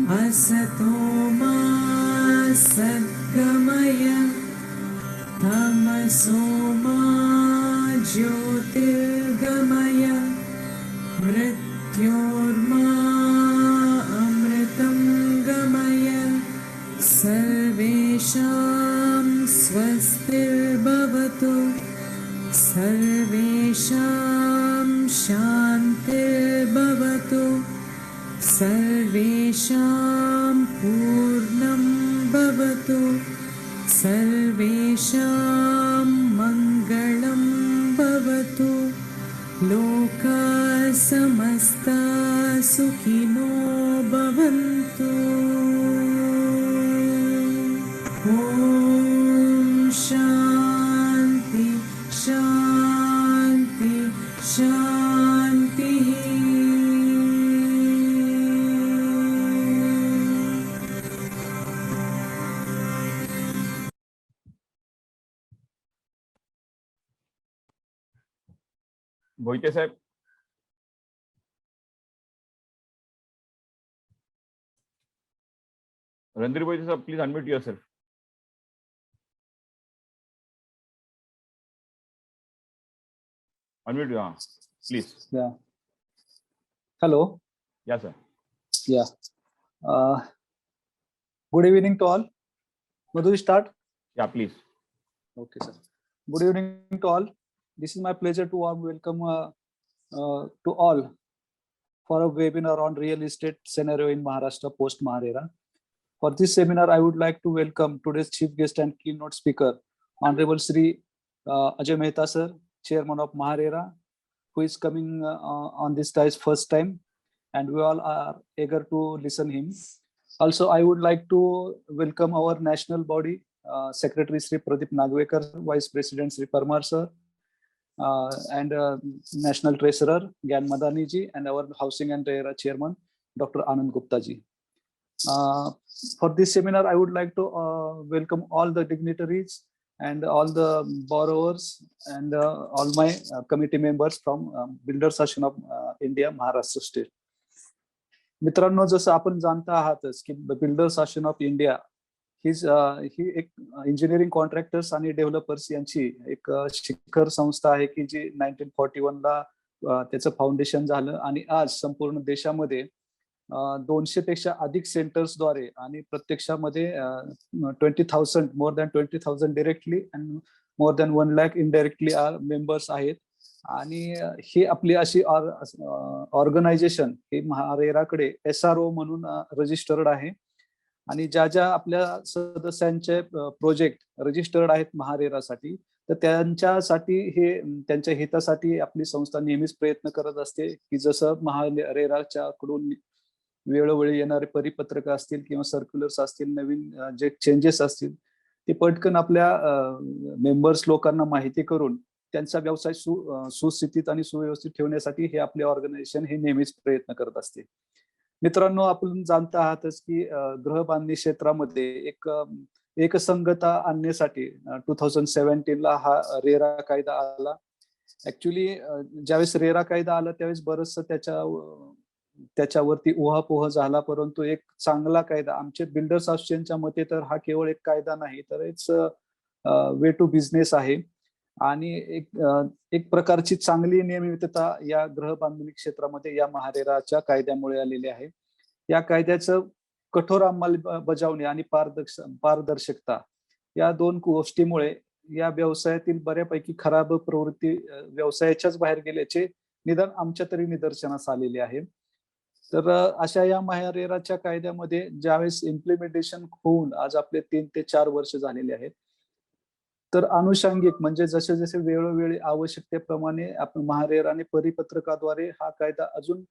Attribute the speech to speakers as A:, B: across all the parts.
A: असतो मा सद्गमय तमसो मा ज्योतिर्गमय मृत्योर्मा अमृतं गमय सर्वेषां स्वस्तिर्भवतु सर्वेषां शान्तिर्भवतु सर्वेषां पूर्णं भवतु सर्वेषां मङ्गलं भवतु लोकाः समस्ताः सुखिनो भवन्तु। ॐ शान्ति शान्ति शान्तिः।
B: भोईटे साहेब, रणधीर भोईटे साहेब, please unmute yourself. Unmute, please.
C: Yeah. Hello.
B: Yes, sir.
C: Yeah. Good evening to all. Madhu, start.
B: Yeah, please.
C: Okay, sir. Good evening to all. This is my pleasure to warm welcome to all for a webinar on real estate scenario in Maharashtra post Maharera. For this seminar, I would like to welcome today's chief guest and keynote speaker, Honorable Sri Ajay Mehta sir, Chairman of Maharera, who is coming on this dais first time, and we all are eager to listen him. Also, I would like to welcome our national body, Secretary Sri Pradeep Nagvekar, Vice President Sri Parmar sir, and National Treasurer Gyan Madani ji, and our Housing and RERA Chairman Dr. Anand Gupta ji. For this seminar, I would like to welcome all the dignitaries and all the borrowers and all my committee members from Builders Association of India, Maharashtra State. मित्रांनो, जसं आपण जाणता आहातच की builders association of India ही एक engineering contractors आणि developers यांची एक शिखर संस्था आहे की जी 1941 ला त्याचं फाउंडेशन झालं आणि आज संपूर्ण देशामध्ये 200 पेक्षा अधिक सेंटर्सद्वारे आणि प्रत्यक्षामध्ये 20,000 more than 20,000 directly and more than 1 lakh indirectly members आहेत. आणि ही आपली अशी ऑर्गनायझेशन ही महारेराकडे SRO म्हणून रजिस्टर्ड आहे आणि ज्या ज्या आपल्या सदस्यांचे प्रोजेक्ट रजिस्टर्ड आहेत महारेरासाठी, तर त्यांच्यासाठी हे त्यांच्या हितासाठी आपली संस्था नेहमीच प्रयत्न करत असते की जसं महारेराच्या कडून वेळोवेळी येणारे परिपत्रक असतील किंवा सर्क्युलर्स असतील, नवीन जे चेंजेस असतील ते पटकन आपल्या मेंबर्स लोकांना माहिती करून त्यांचा व्यवसाय सुस्थितीत आणि सुव्यवस्थित ठेवण्यासाठी हे आपले ऑर्गनायझेशन हे नेहमीच प्रयत्न करत असते. मित्रांनो, आपण जाणता आहातच की गृहबांधणी क्षेत्रामध्ये एक संगता आणण्यासाठी 2017 ला हा रेरा कायदा आला. ऍक्च्युली ज्यावेळेस रेरा कायदा आला त्यावेळेस बरंचसं त्याच्यावरती उहापोह झाला, परंतु एक चांगला कायदा आमचे बिल्डर्स असोसिएशनच्या मते तर हा केवळ एक कायदा नाही तर इट्स वे टू बिझनेस आहे आणि एक प्रकारची चांगली नियमितता या गृहबांधणी क्षेत्रामध्ये या महारेराच्या कायद्यामुळे आलेली आहे. या कायद्याचं कठोर अंमलबजावणी आणि पारदर्शकता या दोन गोष्टीमुळे या व्यवसायातील बऱ्यापैकी खराब प्रवृत्ती व्यवसायाच्याच बाहेर गेल्याचे निदान आमच्या तरी निदर्शनास आलेले आहे. तर अशा या महारेराच्या कायद्यामध्ये ज्यावेळेस इम्प्लिमेंटेशन होऊन आज आपले 3 ते 4 वर्ष झालेले आहेत, तर अनुषंगिक म्हणजे जसे जसे वेळोवेळी आवश्यकतेप्रमाणे आपण महारेराने परिपत्रकाद्वारे हा कायदा अजून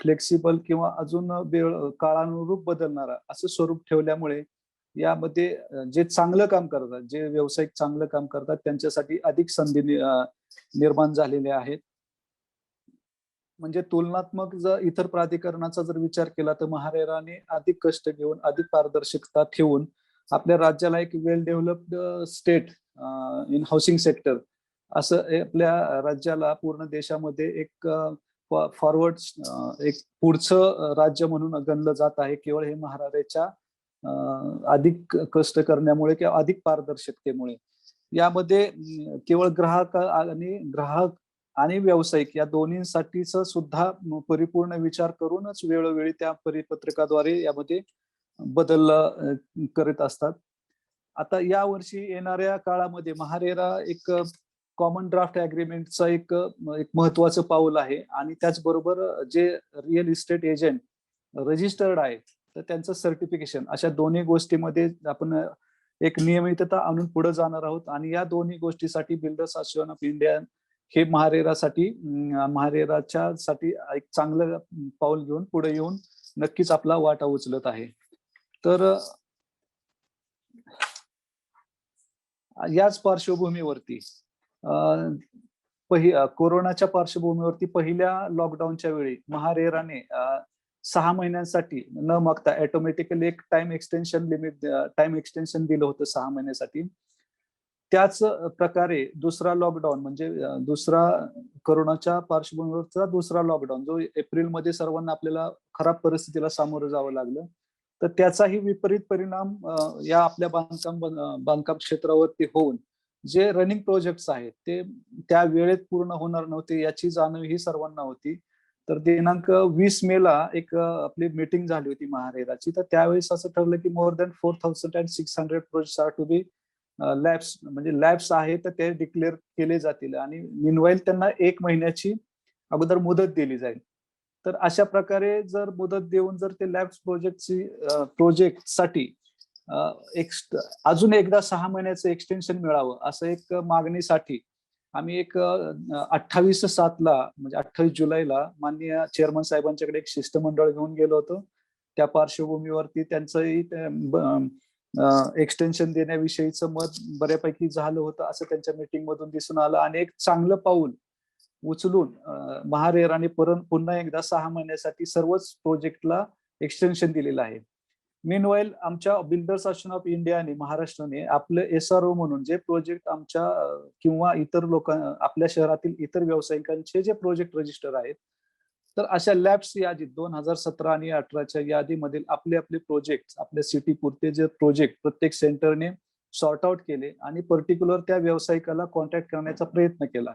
C: फ्लेक्सिबल किंवा अजून काळानुरूप बदलणारा असं स्वरूप ठेवल्यामुळे यामध्ये जे चांगलं काम करतात, जे व्यावसायिक चांगलं काम करतात त्यांच्यासाठी अधिक संधी निर्माण झालेल्या आहेत. म्हणजे तुलनात्मक जर इतर प्राधिकरणाचा जर विचार केला तर महारेराने अधिक कष्ट घेऊन अधिक पारदर्शकता ठेवून आपल्या राज्याला एक well developed state in housing sector असं आपल्या राज्याला पूर्ण देशामध्ये एक फॉरवर्ड एक पुढचं राज्य म्हणून गणलं जात आहे, केवळ हे महाराष्ट्राच्या अधिक कष्ट करण्यामुळे किंवा अधिक पारदर्शकतेमुळे. यामध्ये केवळ ग्राहक आणि व्यावसायिक या दोन्हींसाठीच सुद्धा परिपूर्ण विचार करूनच वेळोवेळी त्या परिपत्रकाद्वारे यामध्ये बदल करत असतात. आता या वर्षी येणाऱ्या काळामध्ये महारेरा एक कॉमन ड्राफ्ट अग्रीमेंटचा एक महत्वाचं पाऊल आहे आणि त्याचबरोबर जे रिअल इस्टेट एजंट रजिस्टर्ड आहे तर त्यांचं सर्टिफिकेशन, अशा दोन्ही गोष्टीमध्ये आपण एक नियमितता आणून पुढे जाणार आहोत. आणि या दोन्ही गोष्टीसाठी बिल्डर्स असोसिएशन ऑफ इंडिया हे महारेराच्या साठी एक चांगलं पाऊल घेऊन पुढे येऊन नक्कीच आपला वाटा उचलत आहे. तर याच पार्श्वभूमीवरती कोरोनाच्या पार्श्वभूमीवरती पहिल्या लॉकडाऊनच्या वेळी महारेराने 6 महिन्यांसाठी न मागता ऑटोमॅटिकली एक टाइम एक्सटेन्शन दिलं होतं 6 महिन्यासाठी. त्याच प्रकारे दुसरा लॉकडाऊन म्हणजे दुसरा कोरोनाच्या पार्श्वभूमीवरचा दुसरा लॉकडाऊन जो एप्रिलमध्ये सर्वांना आपल्याला खराब परिस्थितीला सामोरं जावं लागलं, तर त्याचाही विपरीत परिणाम या आपल्या बांधकाम क्षेत्रावरती होऊन जे रनिंग प्रोजेक्ट्स आहेत ते त्या वेळेत पूर्ण होणार नव्हते याची जाणीव ही सर्वांना होती. तर दिनांक 20 मेला एक आपली मीटिंग झाली होती महारेराची. तर त्यावेळेस असं ठरलं की more than 4600 projects are to be labs, म्हणजे लॅब्स आहे तर ते डिक्लेअर केले जातील आणि मीनवाईल त्यांना 1 महिन्याची अगोदर मुदत दिली जाईल. तर अशा प्रकारे जर मुदत देऊन जर ते लॅब्स प्रोजेक्टसाठी अजून एकदा 6 महिन्याचं एक्सटेन्शन मिळावं असं एक मागणीसाठी आम्ही एक 28/7 म्हणजे 28 जुलैला माननीय चेअरमन साहेबांच्याकडे एक शिष्टमंडळ घेऊन गेलो होतो. त्या पार्श्वभूमीवरती त्यांचंही एक्सटेन्शन देण्याविषयीचं मत बऱ्यापैकी झालं होतं असं त्यांच्या मीटिंग मधून दिसून आलं आणि एक चांगलं पाऊल उचलून महारेराने पुन्हा एकदा 6 महिन्यासाठी सर्वच प्रोजेक्टला एक्सटेन्शन दिलेलं आहे. मीनवाईल आमच्या बिल्डर्स असोसिएशन ऑफ इंडियाने महाराष्ट्राने आपलं SRO म्हणून जे प्रोजेक्ट आमच्या किंवा इतर आपल्या शहरातील इतर व्यावसायिकांचे जे प्रोजेक्ट रजिस्टर आहेत तर अशा लॅब्स यादीत 2017 आणि 2018च्या यादीमधील आपले प्रोजेक्ट आपल्या सिटी पुरते जे प्रोजेक्ट प्रत्येक सेंटरने सॉर्ट आउट केले आणि पर्टिक्युलर त्या व्यावसायिकाला कॉन्टॅक्ट करण्याचा प्रयत्न केला.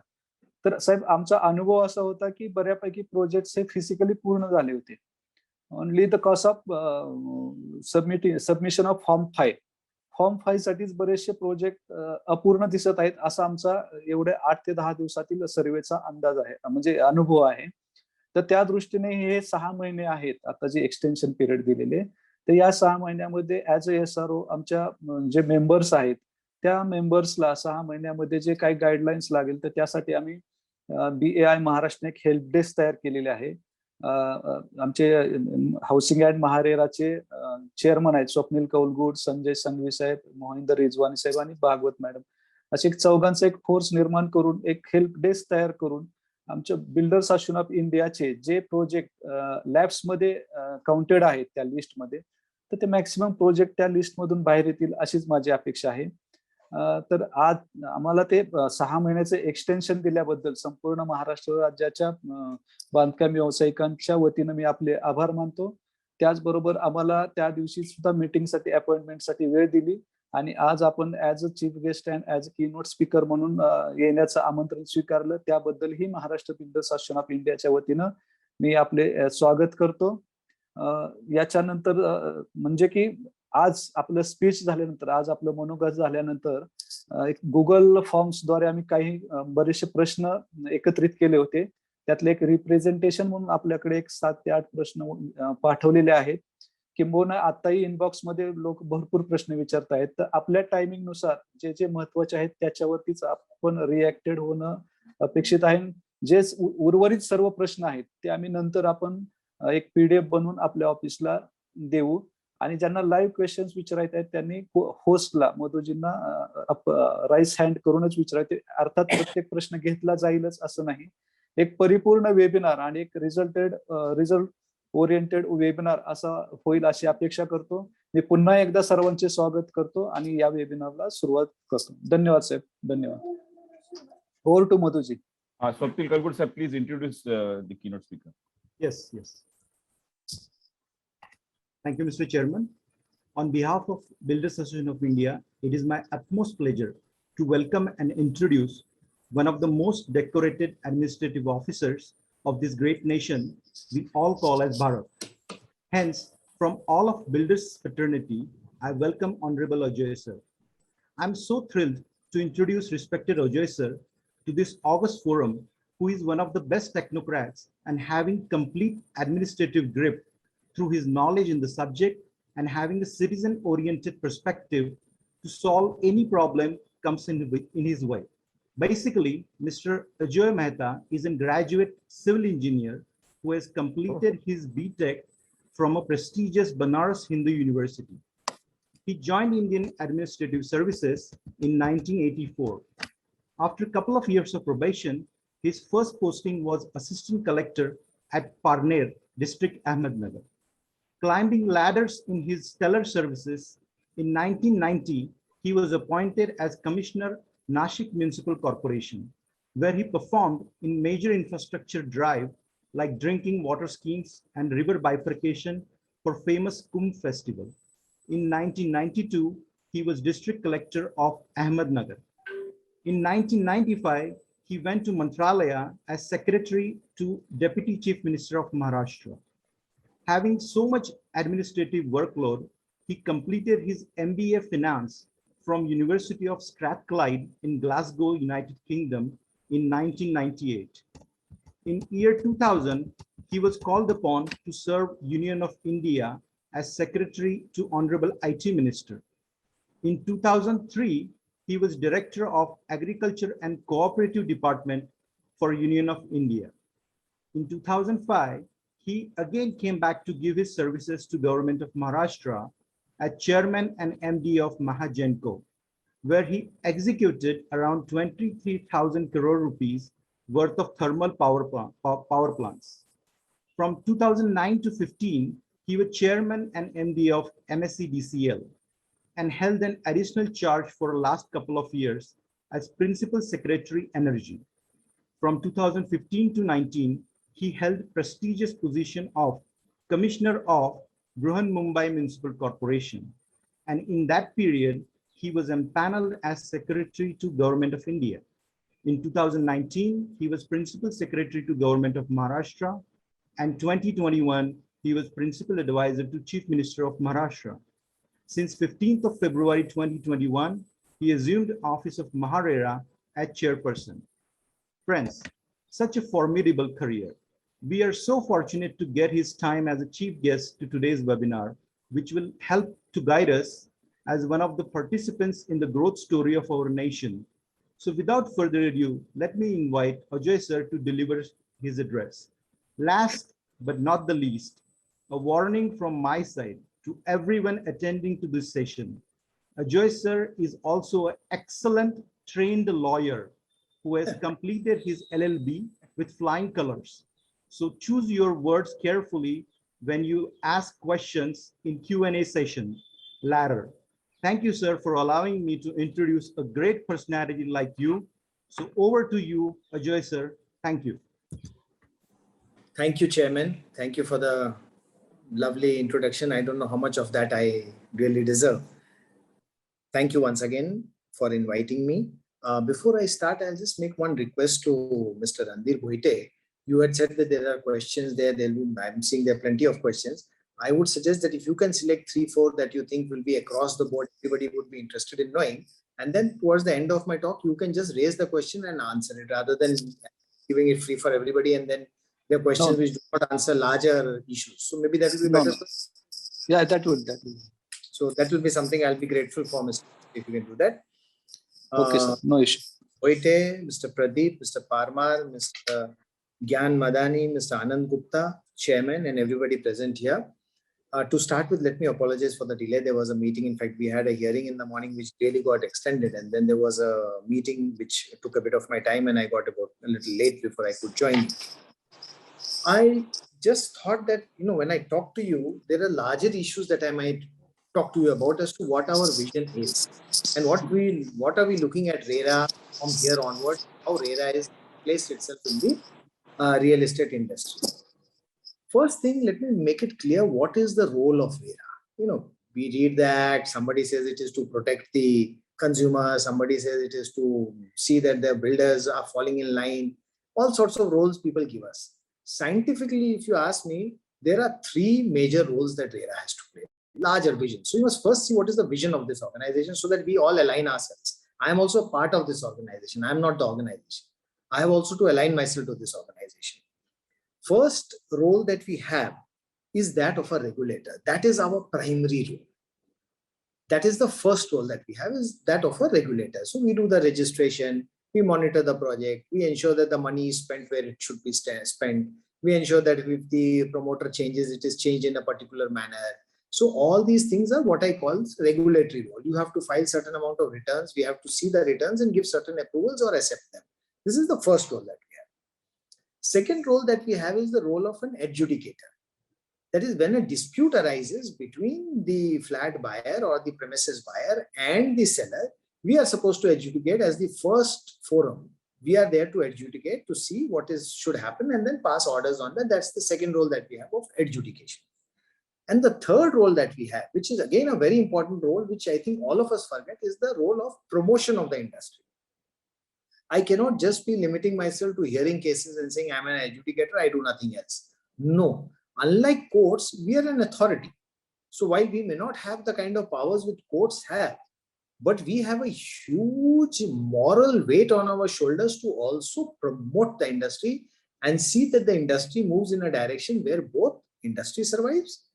C: तर साहेब आमचा अनुभव असा होता की बऱ्यापैकी प्रोजेक्ट हे फिजिकली पूर्ण झाले होते. Only the cost of submission of form 5 साठीच बरेचसे प्रोजेक्ट अपूर्ण दिसत आहेत असा आमचा एवढ्या 8 ते 10 दिवसातील सर्वेचा अंदाज आहे, म्हणजे अनुभव आहे. तर त्या दृष्टीने हे 6 महिने आहेत आता जे एक्सटेन्शन पिरियड दिलेले, तर या 6 महिन्यामध्ये ऍज अ SRO आमच्या जे मेंबर्स आहेत त्या मेंबर्सला 6 महिन्यामध्ये जे काही गाईडलाईन्स लागेल तर त्यासाठी आम्ही BAI महाराष्ट्र एक हेल्प डेस्क तयार केलेले आहे. आमचे हाऊसिंग अँड महारेराचे चेअरमन आहेत स्वप्नील कौलगुड, संजय संघवी साहेब, मोहिंदर रिजवानी साहेब आणि भागवत मॅडम, असे एक चौघांचा एक फोर्स निर्माण करून एक हेल्प डेस्क तयार करून आमच्या बिल्डर्स असोसिएशन ऑफ इंडियाचे जे प्रोजेक्ट लॅब्स मध्ये काउंटेड आहेत त्या लिस्टमध्ये तर ते मॅक्सिमम प्रोजेक्ट त्या लिस्टमधून बाहेर येतील अशीच माझी अपेक्षा आहे. तर आज आम्हाला ते 6 महिन्याचे एक्सटेन्शन दिल्याबद्दल संपूर्ण महाराष्ट्र राज्याच्या बांधकाम व्यावसायिकांच्या वतीनं मी आपले आभार मानतो. त्याचबरोबर आम्हाला त्या दिवशी सुद्धा मीटिंगसाठी अपॉइंटमेंटसाठी वेळ दिली आणि आज आपण as a chief guest and as a keynote speaker म्हणून येण्याचं आमंत्रण स्वीकारलं त्याबद्दलही महाराष्ट्र बिल्डर्स असोसिएशन ऑफ इंडियाच्या वतीनं मी आपले स्वागत करतो. याच्यानंतर म्हणजे की आज आपलं स्पीच झाल्यानंतर आज आपलं मनोगत झाल्यानंतर एक गुगल फॉर्म्सद्वारे आम्ही काही बरेचसे प्रश्न एकत्रित केले होते. त्यातले एक रिप्रेझेंटेशन म्हणून आपल्याकडे एक 7 ते 8 प्रश्न पाठवलेले आहेत. किंबहुना आताही इनबॉक्स मध्ये लोक भरपूर प्रश्न विचारतायत. तर आपल्या टायमिंग नुसार जे जे महत्वाचे आहेत त्याच्यावरतीच आपण रिॲक्टेड होणं अपेक्षित आहे. जे उर्वरित सर्व प्रश्न आहेत ते आम्ही नंतर आपण एक PDF बनवून आपल्या ऑफिसला देऊ आणि ज्यांना लाईव्ह क्वेश्चन्स विचारायचे आहेत त्यांनी होस्टला मधुजींना राईस हँड करूनच विचारायचे. अर्थात प्रत्येक प्रश्न घेतला जाईलच असं नाही. एक परिपूर्ण वेबिनार आणि एक रिझल्ट ओरिएंटेड वेबिनार असा होईल अशी अपेक्षा करतो. मी पुन्हा एकदा सर्वांचे स्वागत करतो आणि या वेबिनारला सुरुवात करतो. धन्यवाद साहेब, धन्यवाद. Over to Madhuji.
B: Swapnil Kalgud, sir, please introduce the keynote speaker.
D: Yes, yes. Thank you, Mr. Chairman. On behalf of Builders Association of India, it is my utmost pleasure to welcome and introduce one of the most decorated administrative officers of this great nation we all call as Bharat. Hence, from all of Builders fraternity, I welcome Honorable Ajoy sir. I'm so thrilled to introduce respected Ajoy sir to this august forum, who is one of the best technocrats and having complete administrative grip through his knowledge in the subject and having a citizen-oriented perspective to solve any problem comes in his way. Basically, Mr. Ajoy Mehta is a graduate civil engineer who has completed his B.Tech from a prestigious Banaras Hindu University. He joined Indian Administrative Services in 1984. After a couple of years of probation, his first posting was Assistant Collector at Parner, District Ahmednagar. Climbing ladders in his stellar services, in 1990, he was appointed as Commissioner, Nashik Municipal Corporation, where he performed in major infrastructure drive like drinking water schemes and river bifurcation for famous Kumbh festival. In 1992, he was District Collector of Ahmednagar. In 1995, he went to Mantralaya as Secretary to Deputy Chief Minister of Maharashtra. Having so much administrative workload, he completed his MBA Finance from University of Strathclyde in Glasgow, United Kingdom in 1998. In year 2000, he was called upon to serve Union of India as Secretary to Honorable IT Minister. In 2003, he was Director of Agriculture and Cooperative Department for Union of India. In 2005, he again came back to give his services to Government of Maharashtra as Chairman and MD of Mahagenco, where he executed around 23,000 crore rupees worth of thermal power plants. From 2009 to 15, he was Chairman and MD of MSCDCL and held an additional charge for the last couple of years as Principal Secretary Energy. From 2015 to 19, he held prestigious position of Commissioner of Bruhan Mumbai Municipal Corporation. And in that period, he was empaneled as Secretary to Government of India. In 2019, he was Principal Secretary to Government of Maharashtra. And 2021, he was Principal Advisor to Chief Minister of Maharashtra. Since 15th of February 2021, he assumed the office of Maharera as chairperson. Friends, such a formidable career. We are so fortunate to get his time as a chief guest to today's webinar, which will help to guide us as one of the participants in the growth story of our nation. So without further ado, let me invite Ajoy sir to deliver his address. Last but not the least, a warning from my side to everyone attending to this session. Ajoy sir is also an excellent trained lawyer who has completed his LLB with flying colors. So choose your words carefully when you ask questions in Q&A session later. Thank you, sir, for allowing me to introduce a great personality like you. So over to you, Ajoy sir. Thank you.
E: Thank you, Chairman. Thank you for the lovely introduction. I don't know how much of that I really deserve. Thank you once again for inviting me. Before I start, I'll just make one request to Mr. Randhir Bhoite. You had said that there are questions there. I'm seeing there are plenty of questions. I would suggest that if you can select 3-4 that you think will be across the board, everybody would be interested in knowing. And then towards the end of my talk, you can just raise the question and answer it rather than giving it free for everybody. And then there are questions which do not answer larger issues. So maybe that will be better.
C: Yeah, that will.
E: So that will be something I'll be grateful for, Mr. if you can do that.
C: Okay, sir. No issue.
E: Bhoite, Mr. Pradeep, Mr. Parmar, Mr. Gyan Madani, Mr. Anand Gupta, Chairman, and everybody present here. To start with, let me apologize for the delay. There was a meeting. In fact, we had a hearing in the morning which really got extended. And then there was a meeting which took a bit of my time and I got about a little late before I could join. I just thought that, when I talk to you, there are larger issues that I might talk to you about as to what our vision is and what are we looking at RERA from here onwards, how RERA is placed itself in the real estate industry. First thing, let me make it clear what is the role of RERA. We read that somebody says it is to protect the consumer, somebody says it is to see that the builders are falling in line, all sorts of roles people give us. Scientifically, if you ask me, there are three major roles that RERA has to play. Larger vision. So you must first see what is the vision of this organization so that we all align ourselves. I am also a part of this organization. I am not the organization. I have also to align myself to this organization. First role that we have is that of a regulator. That is our primary role. That is the first role that we have, is that of a regulator. So we do the registration, we monitor the project, we ensure that the money is spent where it should be spent. We ensure that if the promoter changes, it is changed in a particular manner. So all these things are what I call regulatory role. You have to file certain amount of returns. We have to see the returns and give certain approvals or accept them. This is the first role that we have. Second role that we have is the role of an adjudicator. That is, when a dispute arises between the flat buyer or the premises buyer and the seller, we are supposed to adjudicate as the first forum. We are there to adjudicate, to see what should happen and then pass orders on that. That's the second role that we have of adjudication. And the third role that we have, which is again a very important role, which I think all of us forget, is the role of promotion of the industry. I cannot just be limiting myself to hearing cases and saying I'm an adjudicator, I do nothing else. No, unlike courts, we are an authority. So while we may not have the kind of powers which courts have, but we have a huge moral weight on our shoulders to also promote the industry and see that the industry moves in a direction where both industry survives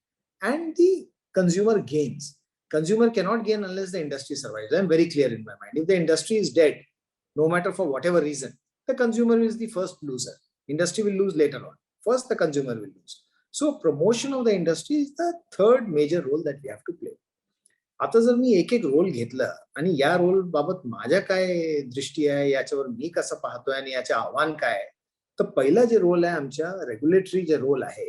E: and the consumer gains. Consumer cannot gain unless the industry survives. I'm very clear in my mind. If the industry is dead, no matter for whatever reason, the consumer is the first loser. Industry will lose later on. First, the consumer will lose. So promotion of the industry is the third major role that we have to play. आता जर मी एक एक role घेतला आणि या role बाबत माझ्या काय दृष्टी आहे, याच्यावर मी कसं पाहतोय आणि याचे आव्हान काय आहे, तर पहिला जे रोल आहे आमच्या रेग्युलेटरी जे रोल आहे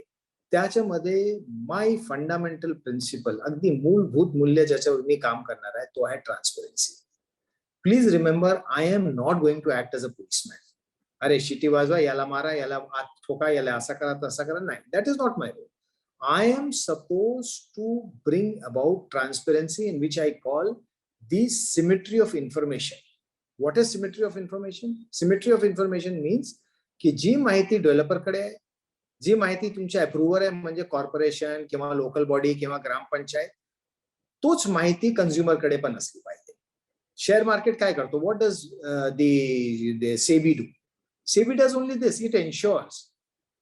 E: त्याच्यामध्ये माय फंडामेंटल प्रिन्सिपल, अगदी मूलभूत मूल्य ज्याच्यावर मी काम करणार आहे तो आहे transparency. Please remember, I am not going to act as a policeman. अरे शिटी वाजवा, याला मारा, याला आत ठोका, याला असा करा तसा करा, नाही. That is not my role. I am supposed to bring about transparency, in which I call the symmetry of information. What is symmetry of information? Symmetry of information means की जी माहिती डेव्हलपर कडे आहे, जी माहिती तुमच्या अप्रूव्हर आहे म्हणजे कॉर्पोरेशन किंवा local body किंवा ग्रामपंचायत, तोच माहिती कंझ्युमर कडे पण असली पाहिजे. शेअर मार्केट काय करतो? What does the SEBI do? SEBI does only this. It ensures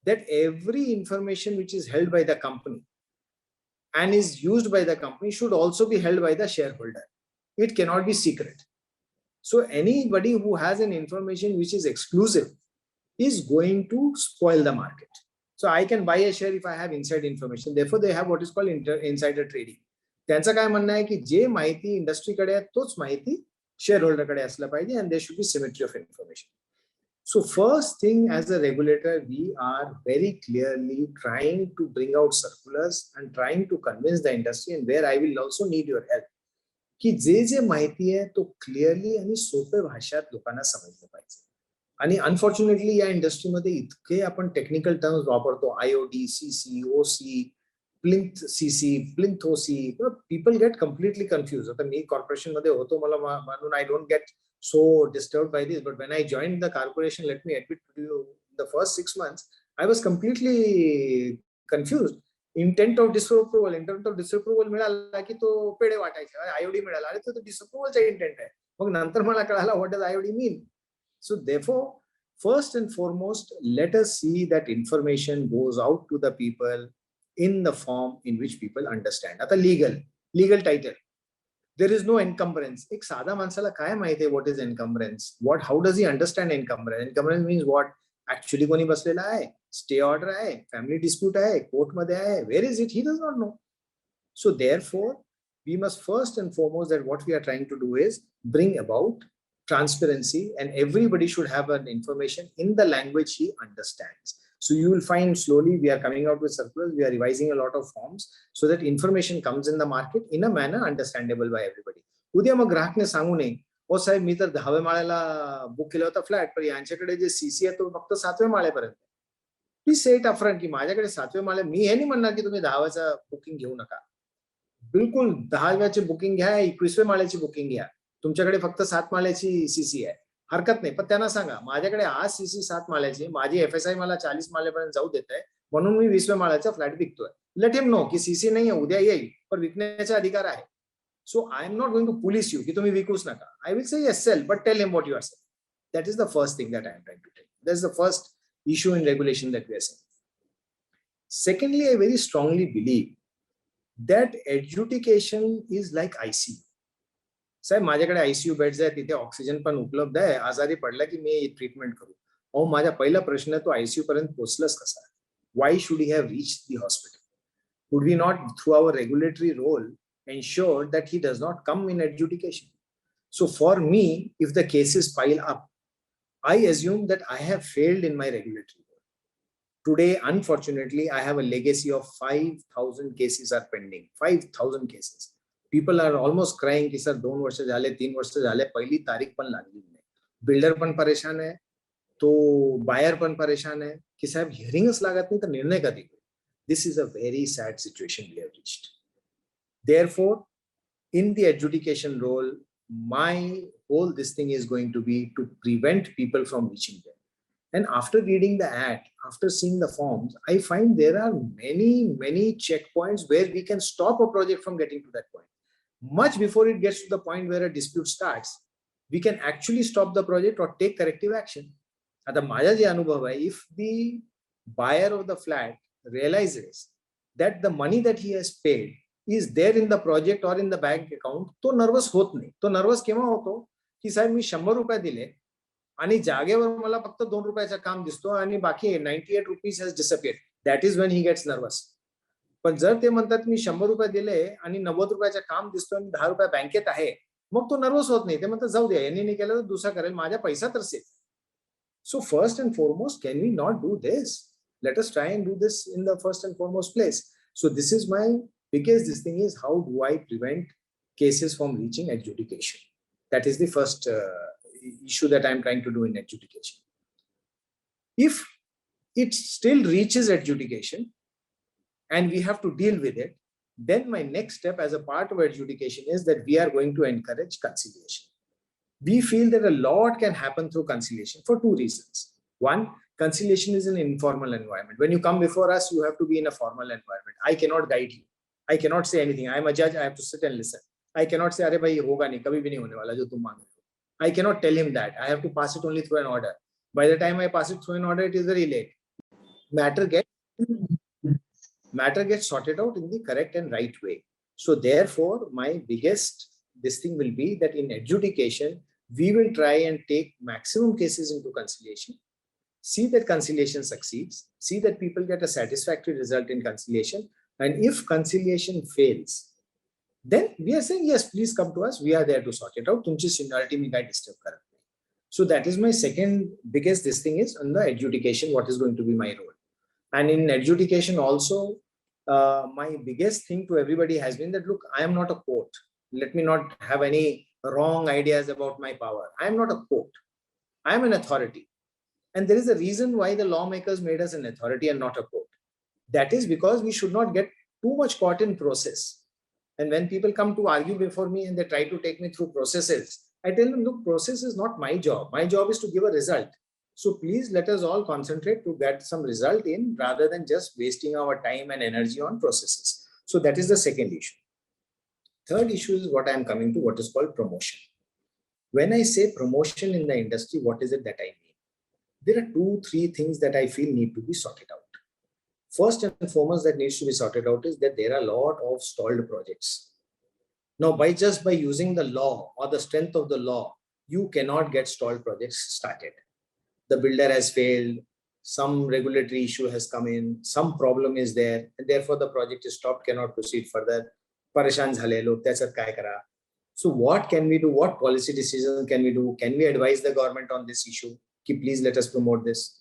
E: that every information which is held by the company and is used by the company should also be held by the shareholder. It cannot be secret. So anybody who has an information which is exclusive is going to spoil the market. So I can buy a share if I have inside information. Therefore, they have what is called insider trading. त्यांचं काय म्हणणं आहे की जे माहिती इंडस्ट्रीकडे आहे तोच माहिती शेअरहोल्डरकडे असलं पाहिजे, and there should be symmetry of information. So first thing, as a regulator, we are very clearly trying to bring out circulars and trying to convince the industry, and where I will also need your help, की जे माहिती आहे तो clearly आणि सोप्या भाषेत लोकांना समजलं पाहिजे. आणि अनफॉर्च्युनेटली या इंडस्ट्रीमध्ये इतके आपण टेक्निकल टर्म्स वापरतो, IOD, CC, OC, plinth CC, plinth OC, people get completely confused. आता मी कॉर्पोरेशन मध्ये होतो, मला म्हणून I don't get so disturbed by this, but when I joined the corporation, let me admit to you, the first 6 months I was completely confused. Intent of disapproval मिळाला की तो पेढे वाटायचे, IOD मिळाला, अरे तो disapprovalचा इंटेंट आहे. मग नंतर मला कळाला what does IOD mean. So therefore, first and foremost, let us see that information goes out to the people in the form in which people understand. आता legal title, there is no encumbrance. एक साधा माणसाला काय माहिती आहे what is encumbrance? How does he understand encumbrance? Encumbrance means what? Actually कोणी बसलेला आहे, स्टे ऑर्डर आहे, फॅमिली डिस्प्यूट आहे, कोर्ट मध्ये आहे, where is it? He does not know. So therefore, we must first and foremost that what we are trying to do is bring about transparency, and everybody should have an information in the language he understands. So you will find slowly we are coming out with circulars, we are revising a lot of forms so that information comes in the market in a manner understandable by everybody. उद्या मग ग्राहकने सांगू नये, ओ साहेब मी तर 10व्या माळ्याला book केला होता flat, पण यांच्याकडे जे CC आहे तो फक्त 7व्या माळ्यापर्यंत. प्लीज से इट अपफ्रंट की माझ्याकडे 7व्या माळ्या, मी हे नाही म्हणणार की तुम्ही 10व्याचं बुकिंग घेऊ नका. बिलकुल 10व्याची बुकिंग घ्या, 21व्या माळ्याची बुकिंग घ्या. तुमच्याकडे फक्त 7 माळ्याची सीसी आहे, हरकत नाही. पण त्यांना सांगा माझ्याकडे आज सीसी 7 माळ्याची, माझी FSI मला 40 माळ्यापर्यंत जाऊ देत आहे, म्हणून मी 20व्या माळ्याचा फ्लॅट विकतोय. लेट हिम नो की सीसी नाही आहे, उद्या येईल, पण विकण्याचा अधिकार आहे. So I am not going to police you की तुम्ही विकूच नका. I will say yes, sell, but tell him what you are selling. That is the first thing that I am trying to tell. That's the first issue in regulation that we are saying. Secondly, I very strongly believe that adjudication is like ICU. साहेब माझ्याकडे ICU beds आहे, तिथे oxygen पण उपलब्ध आहे, आजारी पडला की मी treatment करू. अहो माझा पहिला प्रश्न तो ICU पर्यंत पोहोचलाच कसा? Why should he have reached the hospital? Would we not, through our regulatory role, ensure that he does not come in adjudication? So for me, if the cases pile up, I assume that I have failed in my regulatory role. Today, unfortunately, I have a legacy of 5,000 cases are pending. 5,000 cases. People are almost crying कि sir 2 वर्ष झाले, 3 वर्ष झाले, पहिली तारीख पण लागली नाही. बिल्डर पण परेशान आहे, तो बायर पण परेशान आहे की साहेब हिअरिंगच लागत नाही तर निर्णय कधी? This is a very sad situation we have reached. Therefore, in the adjudication role, my whole this thing is going to be to prevent people from reaching there. And after reading the act, after seeing the forms, I find there are many checkpoints where we can stop a project from getting to that point. Much before it gets to the point where a dispute starts, we can actually stop the project or take corrective action. आता माझा जे अनुभव आहे, if the buyer of the flat realizes that the money that he has paid is there in the project or in the bank account, तो nervous होत नाही. तो nervous केव्हा होतो की साहेब मी 100 रुपये दिले आणि जागेवर मला फक्त 2 रुपयाचं काम दिसतो आणि बाकी 98 rupees has disappeared. That is when he gets nervous. पण जर ते म्हणतात मी 100 रुपये दिले आणि 90 रुपयाचं काम दिसतो आणि 10 रुपये बँकेत आहे, मग तो नर्वस होत नाही. ते म्हणतात जाऊ द्या, यांनी नाही केलं तर दुसरा करेल, माझा पैसा तर safe. So first and foremost, can we not do this? Let us try and do this in the first and foremost place. So this is my biggest, this thing is how do I prevent cases from reaching adjudication? That is the first issue that I'm trying to do in adjudication. If it still reaches adjudication and we have to deal with it, then my next step as a part of adjudication is that we are going to encourage conciliation. We feel that a lot can happen through conciliation for 2 reasons. One, conciliation is an informal environment. When you come before us, you have to be in a formal environment. I cannot guide you. I cannot say anything. I am a judge. I have to sit and listen. I cannot say, "Arey bhai, hoga nahi, kabhi bhi nahi hone wala jo tum maan rahe ho." I cannot tell him that. I have to pass it only through an order. By the time I pass it through an order, it is very late. Matter gets sorted out in the correct and right way. So therefore, my biggest this thing will be that in adjudication, we will try and take maximum cases into conciliation, see that conciliation succeeds, see that people get a satisfactory result in conciliation. And if conciliation fails, then we are saying, yes, please come to us. We are there to sort it out. Tumchi seniority mein kai disturb karan. So that is my second biggest this thing is on the adjudication, what is going to be my role. And in adjudication also, my biggest thing to everybody has been that, look, I am not a court. Let me not have any wrong ideas about my power. I am not a court. I am an authority. And there is a reason why the lawmakers made us an authority and not a court. That is because we should not get too much caught in process. And when people come to argue before me and they try to take me through processes, I tell them, look, process is not my job. My job is to give a result. So please let us all concentrate to get some result in rather than just wasting our time and energy on processes. So that is the second issue. Third issue is what I am coming to, what is called promotion. When I say promotion in the industry, what is it that I mean? There are 2-3 things that I feel need to be sorted out. First and foremost that needs to be sorted out is that there are a lot of stalled projects. Now, by using the law or the strength of the law, you cannot get stalled projects started. The builder has failed, some regulatory issue has come in, some problem is there, and therefore the project is stopped, cannot proceed further. परेशान झाले लोक, त्याच्यात काय करा? So what can we do? What policy decisions can we do? Can we advise the government on this issue? Ki please let us promote this.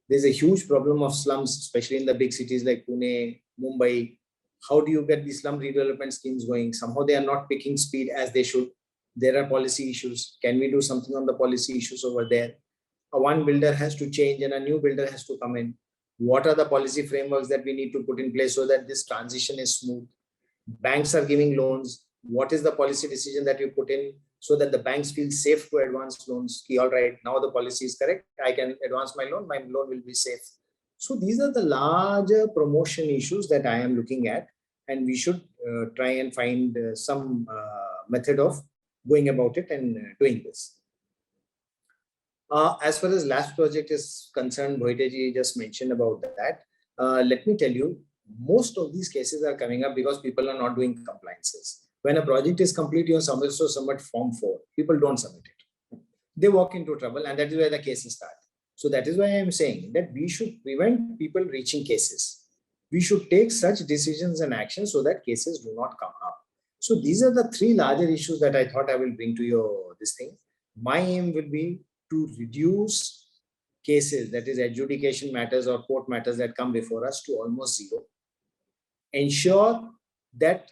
E: There's a huge problem of slums, especially in the big cities like Pune, Mumbai. How do you get the slum redevelopment schemes going? Somehow they are not picking speed as they should. There are policy issues. Can we do something on the policy issues over there? One builder has to change and a new builder has to come in. What are the policy frameworks that we need to put in place so that this transition is smooth? Banks are giving loans. What is the policy decision that you put in so that the banks feel safe to advance loans? All right, now the policy is correct. I can advance my loan will be safe. So these are the larger promotion issues that I am looking at, and we should try and find some method of going about it and doing this. As far as last project is concerned, Bhoiteji just mentioned about that. Let me tell you, most of these cases are coming up because people are not doing compliances. When a project is complete, you submit Form 4. People don't submit it. They walk into trouble, and that is where the cases start. So that is why I am saying that we should prevent people reaching cases. We should take such decisions and actions so that cases do not come up. So these are the three larger issues that I thought I will bring to your this thing. My aim will be to reduce cases, that is adjudication matters or court matters that come before us, to almost zero. Ensure that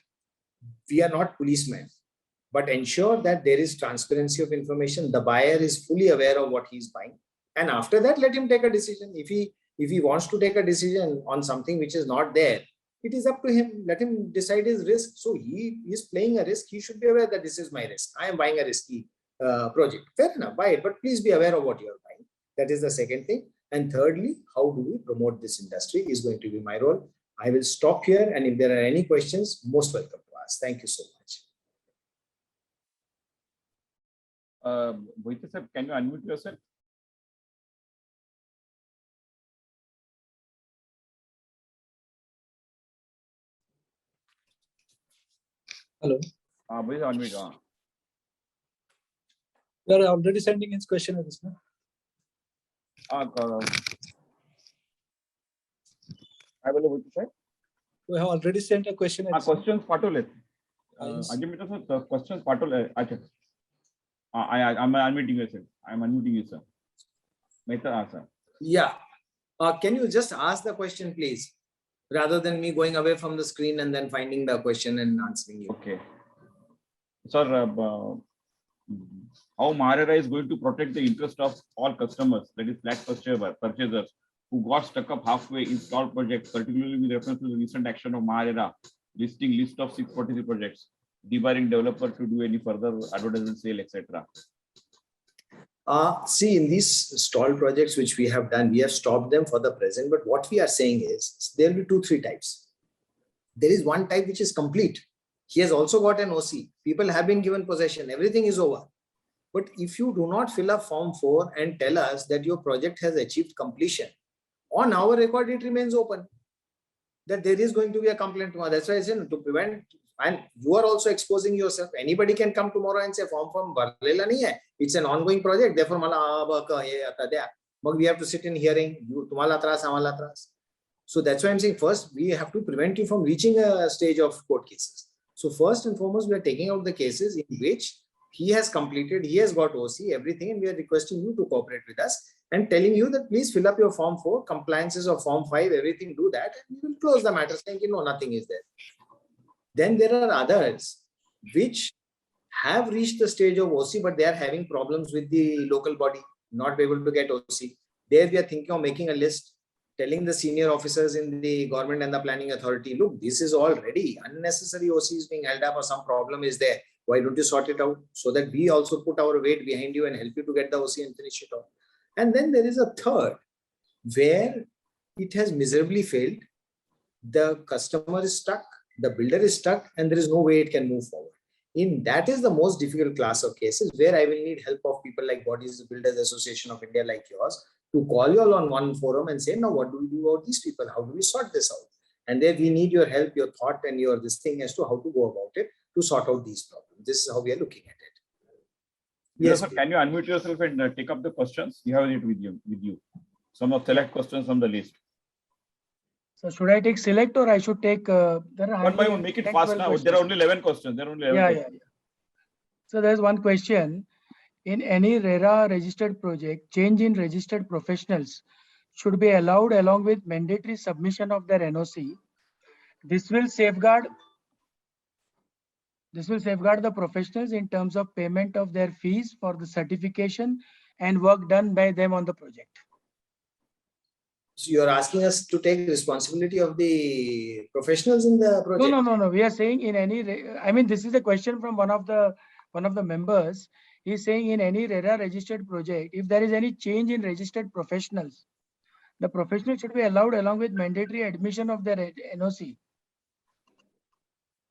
E: we are not policemen, but ensure that there is transparency of information. The buyer is fully aware of what he's buying. And after that, let him take a decision. If he wants to take a decision on something which is not there, it is up to him. Let him decide his risk. So he is playing a risk. He should be aware that this is my risk. I am buying a risky project. Fair enough, buy it, but please be aware of what you are buying. That is the second thing. And thirdly, how do we promote this industry is going to be my role. I will stop here, and if there are any questions, most welcome to ask. Thank you so much.
B: Bhoite sir, can you unmute yourself?
C: Hello.
B: Bhoite, unmute.
C: We are already sending his question.
B: I will Bhoite sir.
C: We have already sent a question.
B: Questions पाठवलेत. Ajimita sir, questions पाठवले. अच्छा. I'm unmuting you, sir. I'm unmuting you, sir. Mehta, sir.
E: Yeah. Can you just ask the question, please, rather than me going away from the screen and then finding the question and answering you?
B: Okay. Sir, how Maharera is going to protect the interest of all customers, that is flat purchasers, who got stuck up halfway in stalled projects, particularly with reference to the recent action of Maharera, listing list of 643 projects, debarring developer to do any further advertisement, sale, etc.
E: See, in these stalled projects which we have done, we have stopped them for the present. But what we are saying is there will be 2-3 types. There is one type which is complete. He has also got an OC. People have been given possession. Everything is over. But if you do not fill up Form 4 and tell us that your project has achieved completion, on our record, it remains open. That there is going to be a complaint tomorrow. That's why I said to prevent, and you are also exposing yourself. Anybody can come tomorrow and say form bharlela nahi hai. It's an ongoing project. Therefore, we have to sit in hearing. Tumhala tras, amala tras. So that's why I'm saying first we have to prevent you from reaching a stage of court cases. So first and foremost, we are taking out the cases in which he has completed, he has got OC, everything, and we are requesting you to cooperate with us and telling you that please fill up your Form 4, compliances of Form 5, everything, do that, and we will close the matter saying, no, nothing is there. Then there are others which have reached the stage of OC, but they are having problems with the local body, not able to get OC. There we are thinking of making a list, telling the senior officers in the government and the planning authority, look, this is all ready. Unnecessary OC is being held up or some problem is there. Why don't you sort it out so that we also put our weight behind you and help you to get the OC and finish it off. And then there is a third where it has miserably failed. The customer is stuck, the builder is stuck, and there is no way it can move forward. That is the most difficult class of cases where I will need help of people like Bodies Builders Association of India like yours to call you all on one forum and say, now what do we do about these people? How do we sort this out? And there we need your help, your thought, and your this thing as to how to go about it to sort out these problems. This is how we are looking at it.
B: Yes, sir, can you unmute yourself and take up the questions? You have it with you. Some of select questions from the list.
F: So should I take select or I should take? There are
B: one by one. Make it fast now. There are only 11 questions.
F: Yeah. So there's one question. In any RERA registered project, change in registered professionals should be allowed along with mandatory submission of their NOC. This will safeguard This will safeguard the professionals in terms of payment of their fees for the certification and work done by them on the project.
E: So you're asking us to take responsibility of the professionals in the project?
F: No. We are saying in any, I mean, this is a question from one of the members. He's saying in any RERA registered project, if there is any change in registered professionals, the professional should be allowed along with mandatory admission of their NOC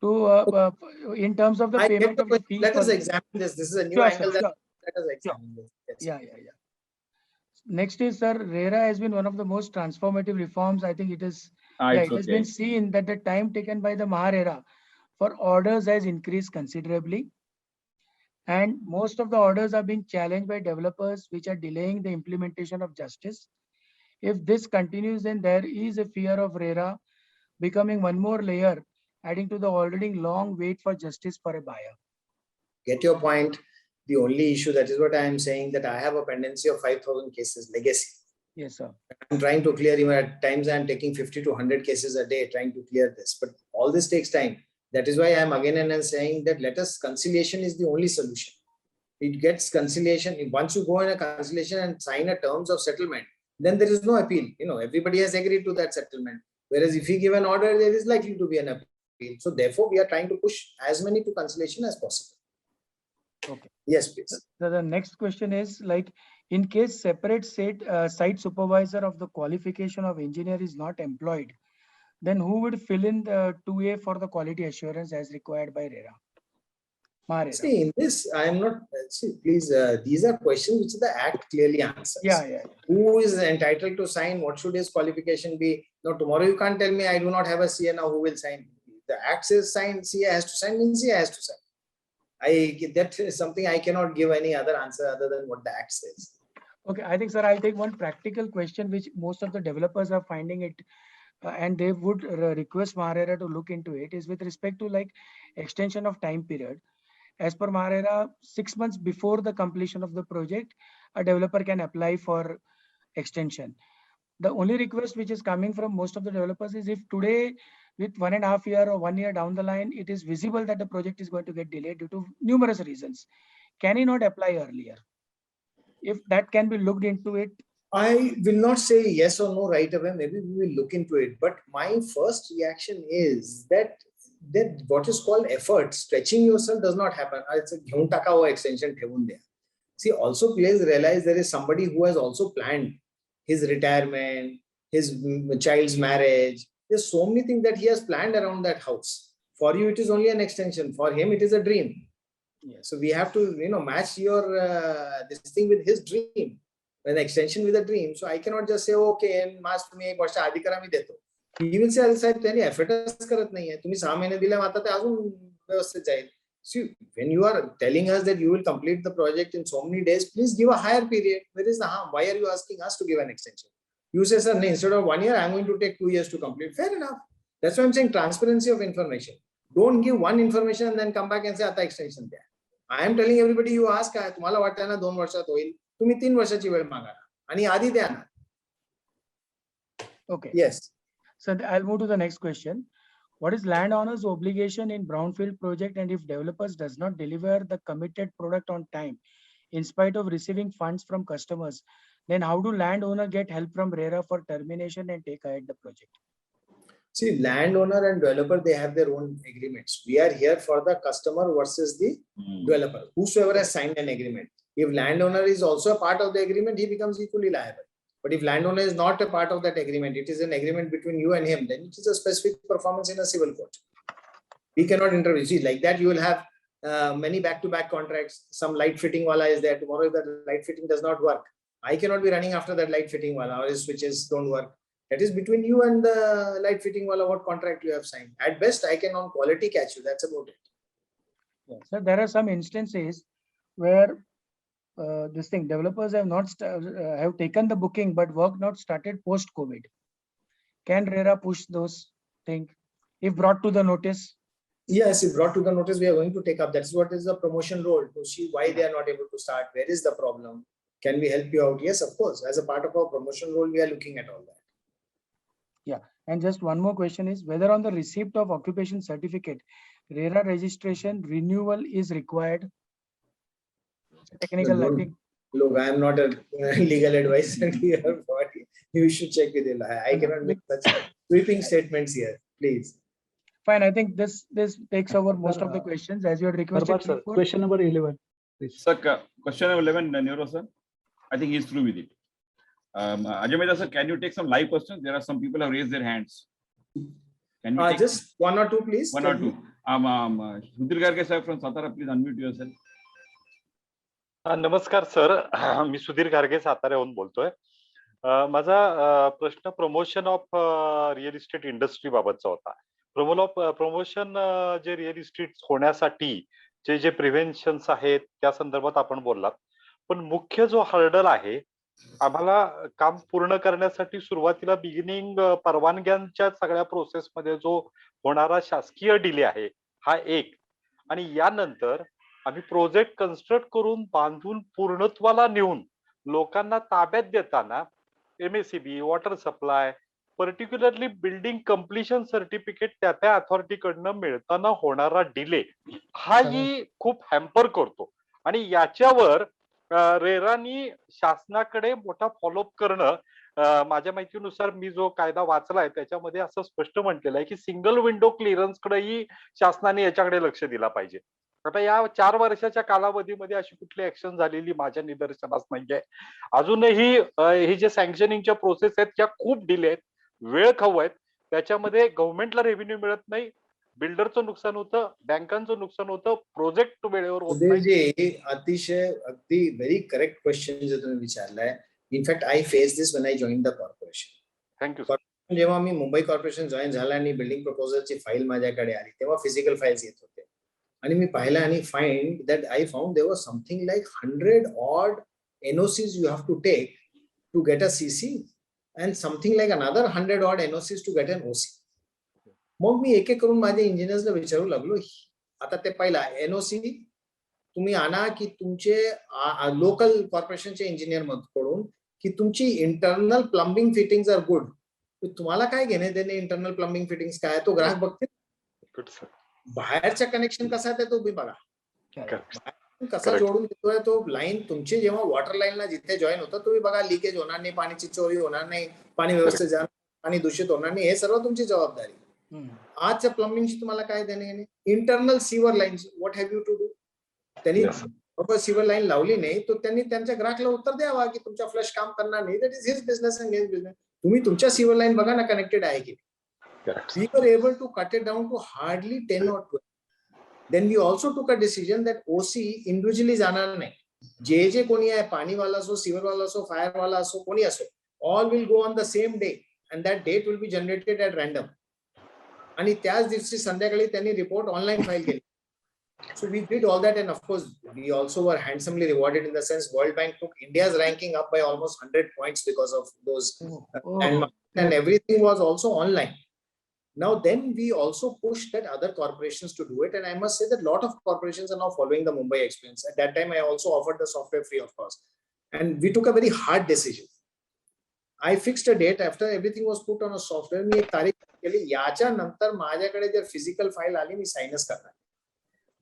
F: to in terms of the
E: I get
F: payment
E: the
F: of the
E: question.
F: fees.
E: Let
F: for
E: us
F: the-
E: examine this. This is a new
F: Sure,
E: angle.
F: sir,
E: Let
F: sure.
E: us examine this. Yes.
F: Yeah. Next is, sir, RERA has been one of the most transformative reforms. I think it is.
B: It's
F: It has
B: okay.
F: been seen that the time taken by the MahaRERA for orders has increased considerably. And most of the orders are being challenged by developers, which are delaying the implementation of justice. If this continues, then there is a fear of RERA becoming one more layer, adding to the already long wait for justice for a buyer.
E: Get your point. The only issue, that is what I am saying, that I have a pendency of 5,000 cases legacy.
F: Yes, sir.
E: I'm trying to clear, even at times I'm taking 50 to 100 cases a day trying to clear this, but all this takes time. That is why I'm again and saying that conciliation is the only solution. It gets conciliation. Once you go in a conciliation and sign a terms of settlement, then there is no appeal. Everybody has agreed to that settlement. Whereas if you give an order, there is likely to be an appeal. So therefore, we are trying to push as many to conciliation as possible.
F: Okay.
E: Yes, please.
F: So the next question is, like, in case separate site supervisor of the qualification of engineer is not employed, then who would fill in the 2A for the quality assurance as required by RERA? MahaRERA.
E: See, in this, I am not, please, these are questions which the Act clearly answers.
F: Yeah.
E: Who is entitled to sign? What should his qualification be? No, tomorrow you can't tell me I do not have a CA now, who will sign? The Act says sign, CA has to sign, means CA has to sign. That is something I cannot give any other answer other than what the Act says.
F: Okay, I think, sir, I'll take one practical question which most of the developers are finding it and they would request MahaRERA to look into it, is with respect to like extension of time period. As per MahaRERA, 6 months before the completion of the project, a developer can apply for extension. The only request which is coming from most of the developers is, if today with 1.5 years or 1 year down the line, it is visible that the project is going to get delayed due to numerous reasons, can he not apply earlier? If that can be looked into it.
E: I will not say yes or no right away. Maybe we will look into it. But my first reaction is that what is called effort, stretching yourself, does not happen. It's a घेऊन टाकावा extension ठेवून द्या. See, also please realize there is somebody who has also planned his retirement, his child's marriage. There's so many things that he has planned around that house. For you, it is only an extension. For him, it is a dream.
F: Yes.
E: So we have to, match your this thing with his dream, an extension with a dream. So I cannot just say, okay, in March तुम्ही एक वर्ष आधी करा मी देतो. He will say, साहेब त्यांनी effortच करत नाहीये. तुम्ही 6 महिने दिले आता ते अजून व्यवस्थित जाईल. See, when you are telling us that you will complete the project in so many days, please give a higher period. Where is the harm? Why are you asking us to give an extension? You say, sir, instead of 1 year, I'm going to take 2 years to complete. Fair enough. That's why I'm saying transparency of information. Don't give one information and then come back and say, आता extension द्या. I am telling everybody, you ask, तुम्हाला वाटतं ना 2 वर्षात होईल, तुम्ही 3 वर्षाची वेळ मागा आणि आधी द्या ना.
F: Okay.
E: Yes.
F: So I'll move to the next question. What is landowner's obligation in brownfield project, and if developers does not deliver the committed product on time, in spite of receiving funds from customers, then how do landowner get help from RERA for termination and take ahead the project?
E: See, landowner and developer, they have their own agreements. We are here for the customer versus the developer. Whosoever has signed an agreement. If landowner is also a part of the agreement, he becomes equally liable. But if landowner is not a part of that agreement, it is an agreement between you and him, then it is a specific performance in a civil court. We cannot intervene. See, like that, you will have many back-to-back contracts. Some light fitting wala is there. Tomorrow, if that light fitting does not work, I cannot be running after that light fitting wala, or his switches don't work. That is between you and the light fitting wala, what contract you have signed. At best, I can on quality catch you. That's about it.
F: Yeah. So there are some instances where developers have not have taken the booking, but work not started post COVID. Can RERA push those things if brought to the notice?
E: Yes, if brought to the notice, we are going to take up. That's what is the promotion role, to see why they are not able to start. Where is the problem? Can we help you out? Yes, of course. As a part of our promotion role, we are looking at all that.
F: Yeah. And just one more question is whether on the receipt of occupation certificate, RERA registration renewal is required. Technical, I think.
E: Look, I am not a legal advisor here, but you should check with him. I cannot make such sweeping statements here, please.
F: Fine, I think this takes over most of the
C: Sir,
F: questions as you had requested.
C: Barbara, sir,
F: before.
C: question number 11. Please.
B: Sir, question number 11, Neuro sir. I think he's through with it. Ajay Mehta sir, can you take some live questions? There are some people who have raised their hands. Can you take
E: Just one or two, please.
B: one or two? Sudhir Garge sir from Satara, please unmute yourself.
G: नमस्कार sir, मी सुधीर गार्गे साताऱ्याहून बोलतोय. माझा प्रश्न promotion of real estate industry बाबतचा होता. Promotion जे real estate होण्यासाठी जे प्रिव्हेन्शन्स आहेत त्या संदर्भात आपण बोललात, पण मुख्य जो हर्डल आहे आम्हाला काम पूर्ण करण्यासाठी सुरुवातीला बिगिनिंग परवानग्यांच्या सगळ्या प्रोसेसमध्ये जो होणारा शासकीय डिले आहे हा एक, आणि यानंतर आम्ही प्रोजेक्ट कन्स्ट्रक्ट करून बांधून पूर्णत्वाला नेऊन लोकांना ताब्यात देताना MSEB, water supply, particularly building completion certificate त्या अथॉरिटीकडनं मिळताना होणारा डिले हाही खूप हॅम्पर करतो, आणि याच्यावर रेरानी शासनाकडे मोठा फॉलोअप करणं, माझ्या माहितीनुसार मी जो कायदा वाचलाय त्याच्यामध्ये असं स्पष्ट म्हटलेलं आहे की सिंगल विंडो क्लिअरन्स कडेही शासनाने याच्याकडे लक्ष दिला पाहिजे. आता या 4 वर्षाच्या कालावधीमध्ये अशी कुठली ऍक्शन झालेली माझ्या निदर्शनास नाहीये. अजूनही हे जे सँक्शनिंगच्या प्रोसेस आहेत त्या खूप डिले आहेत, वेळ खाऊ आहेत. त्याच्यामध्ये गव्हर्नमेंटला रेव्हेन्यू मिळत नाही, बिल्डरचं नुकसान होतं, बँकांचं नुकसान होतं, प्रोजेक्ट वेळेवर होत नाही.
E: सुधीरजी, अतिशय अगदी व्हेरी करेक्ट क्वेश्चन जे तुम्ही विचारलाय. In fact I face this when I join the corporation.
G: Thank you.
E: जेव्हा मी मुंबई कॉर्पोरेशन जॉईन झाला आणि बिल्डिंग प्रपोजलची फाईल माझ्याकडे आली तेव्हा फिजिकल फाईल्स येत होते, आणि मी पाहिलं आणि I found there was something like 100 odd NOCs you have to take to get a CC and something like another 100 odd NOCs to get an OC. मग मी एक एक करून माझ्या इंजिनियर्सला विचारू लागलो, आता ते पहिला NOC तुम्ही आणा की तुमचे लोकल कॉर्पोरेशनचे इंजिनियर कडून की तुमची internal plumbing fittings are good. तुम्हाला काय घेणे देणे इंटरनल प्लंबिंग फिटिंग्स काय, तो ग्राहक बघते. बाहेरच्या कनेक्शन कसा आहे तो बघा, कसा जोडून देतोय तो लाईन. तुमची जेव्हा वॉटर लाईनला जिथे जॉईन होतं तुम्ही बघा, लिकेज होणार नाही, पाण्याची चोरी होणार नाही, पाणी व्यवस्थित जाणार, पाणी दूषित होणार नाही, हे सर्व तुमची जबाबदारी. आजच्या प्लंबिंगची तुम्हाला काय देणे. Internal sewer lines, what have you to do. त्यांनी सिवर लाईन लावली नाही तर त्यांनी त्यांच्या ग्राहकला उत्तर द्यावा की तुमच्या फ्लश काम करणार नाही, that is his business and his business. तुम्ही तुमच्या सिवर लाईन बघा ना कनेक्टेड आहे की. We were able to cut it down to hardly 10 or 12. Then we also took a decision that OC individually जाणार नाही. जे कोणी आहे, पाणीवाला असो, सिवरवाला असो, फायरवाला असो, कोणी असो, all will go on the same day and that date will be generated at random. आणि त्याच दिवशी संध्याकाळी त्यांनी रिपोर्ट ऑनलाईन फाईल केली. So we did all that, and of course we also were handsomely rewarded in the sense World Bank took India's ranking up by almost 100 points because of those, and everything was also online. Now then we also pushed that other corporations to do it, and I must say that a lot of corporations are now following the Mumbai experience. At that time I also offered the software free of cost, and we took a very hard decision. I fixed a date after everything was put on a software. मी एक तारीख केली, याच्या नंतर माझ्याकडे जर physical file आली मी साइनच करणार.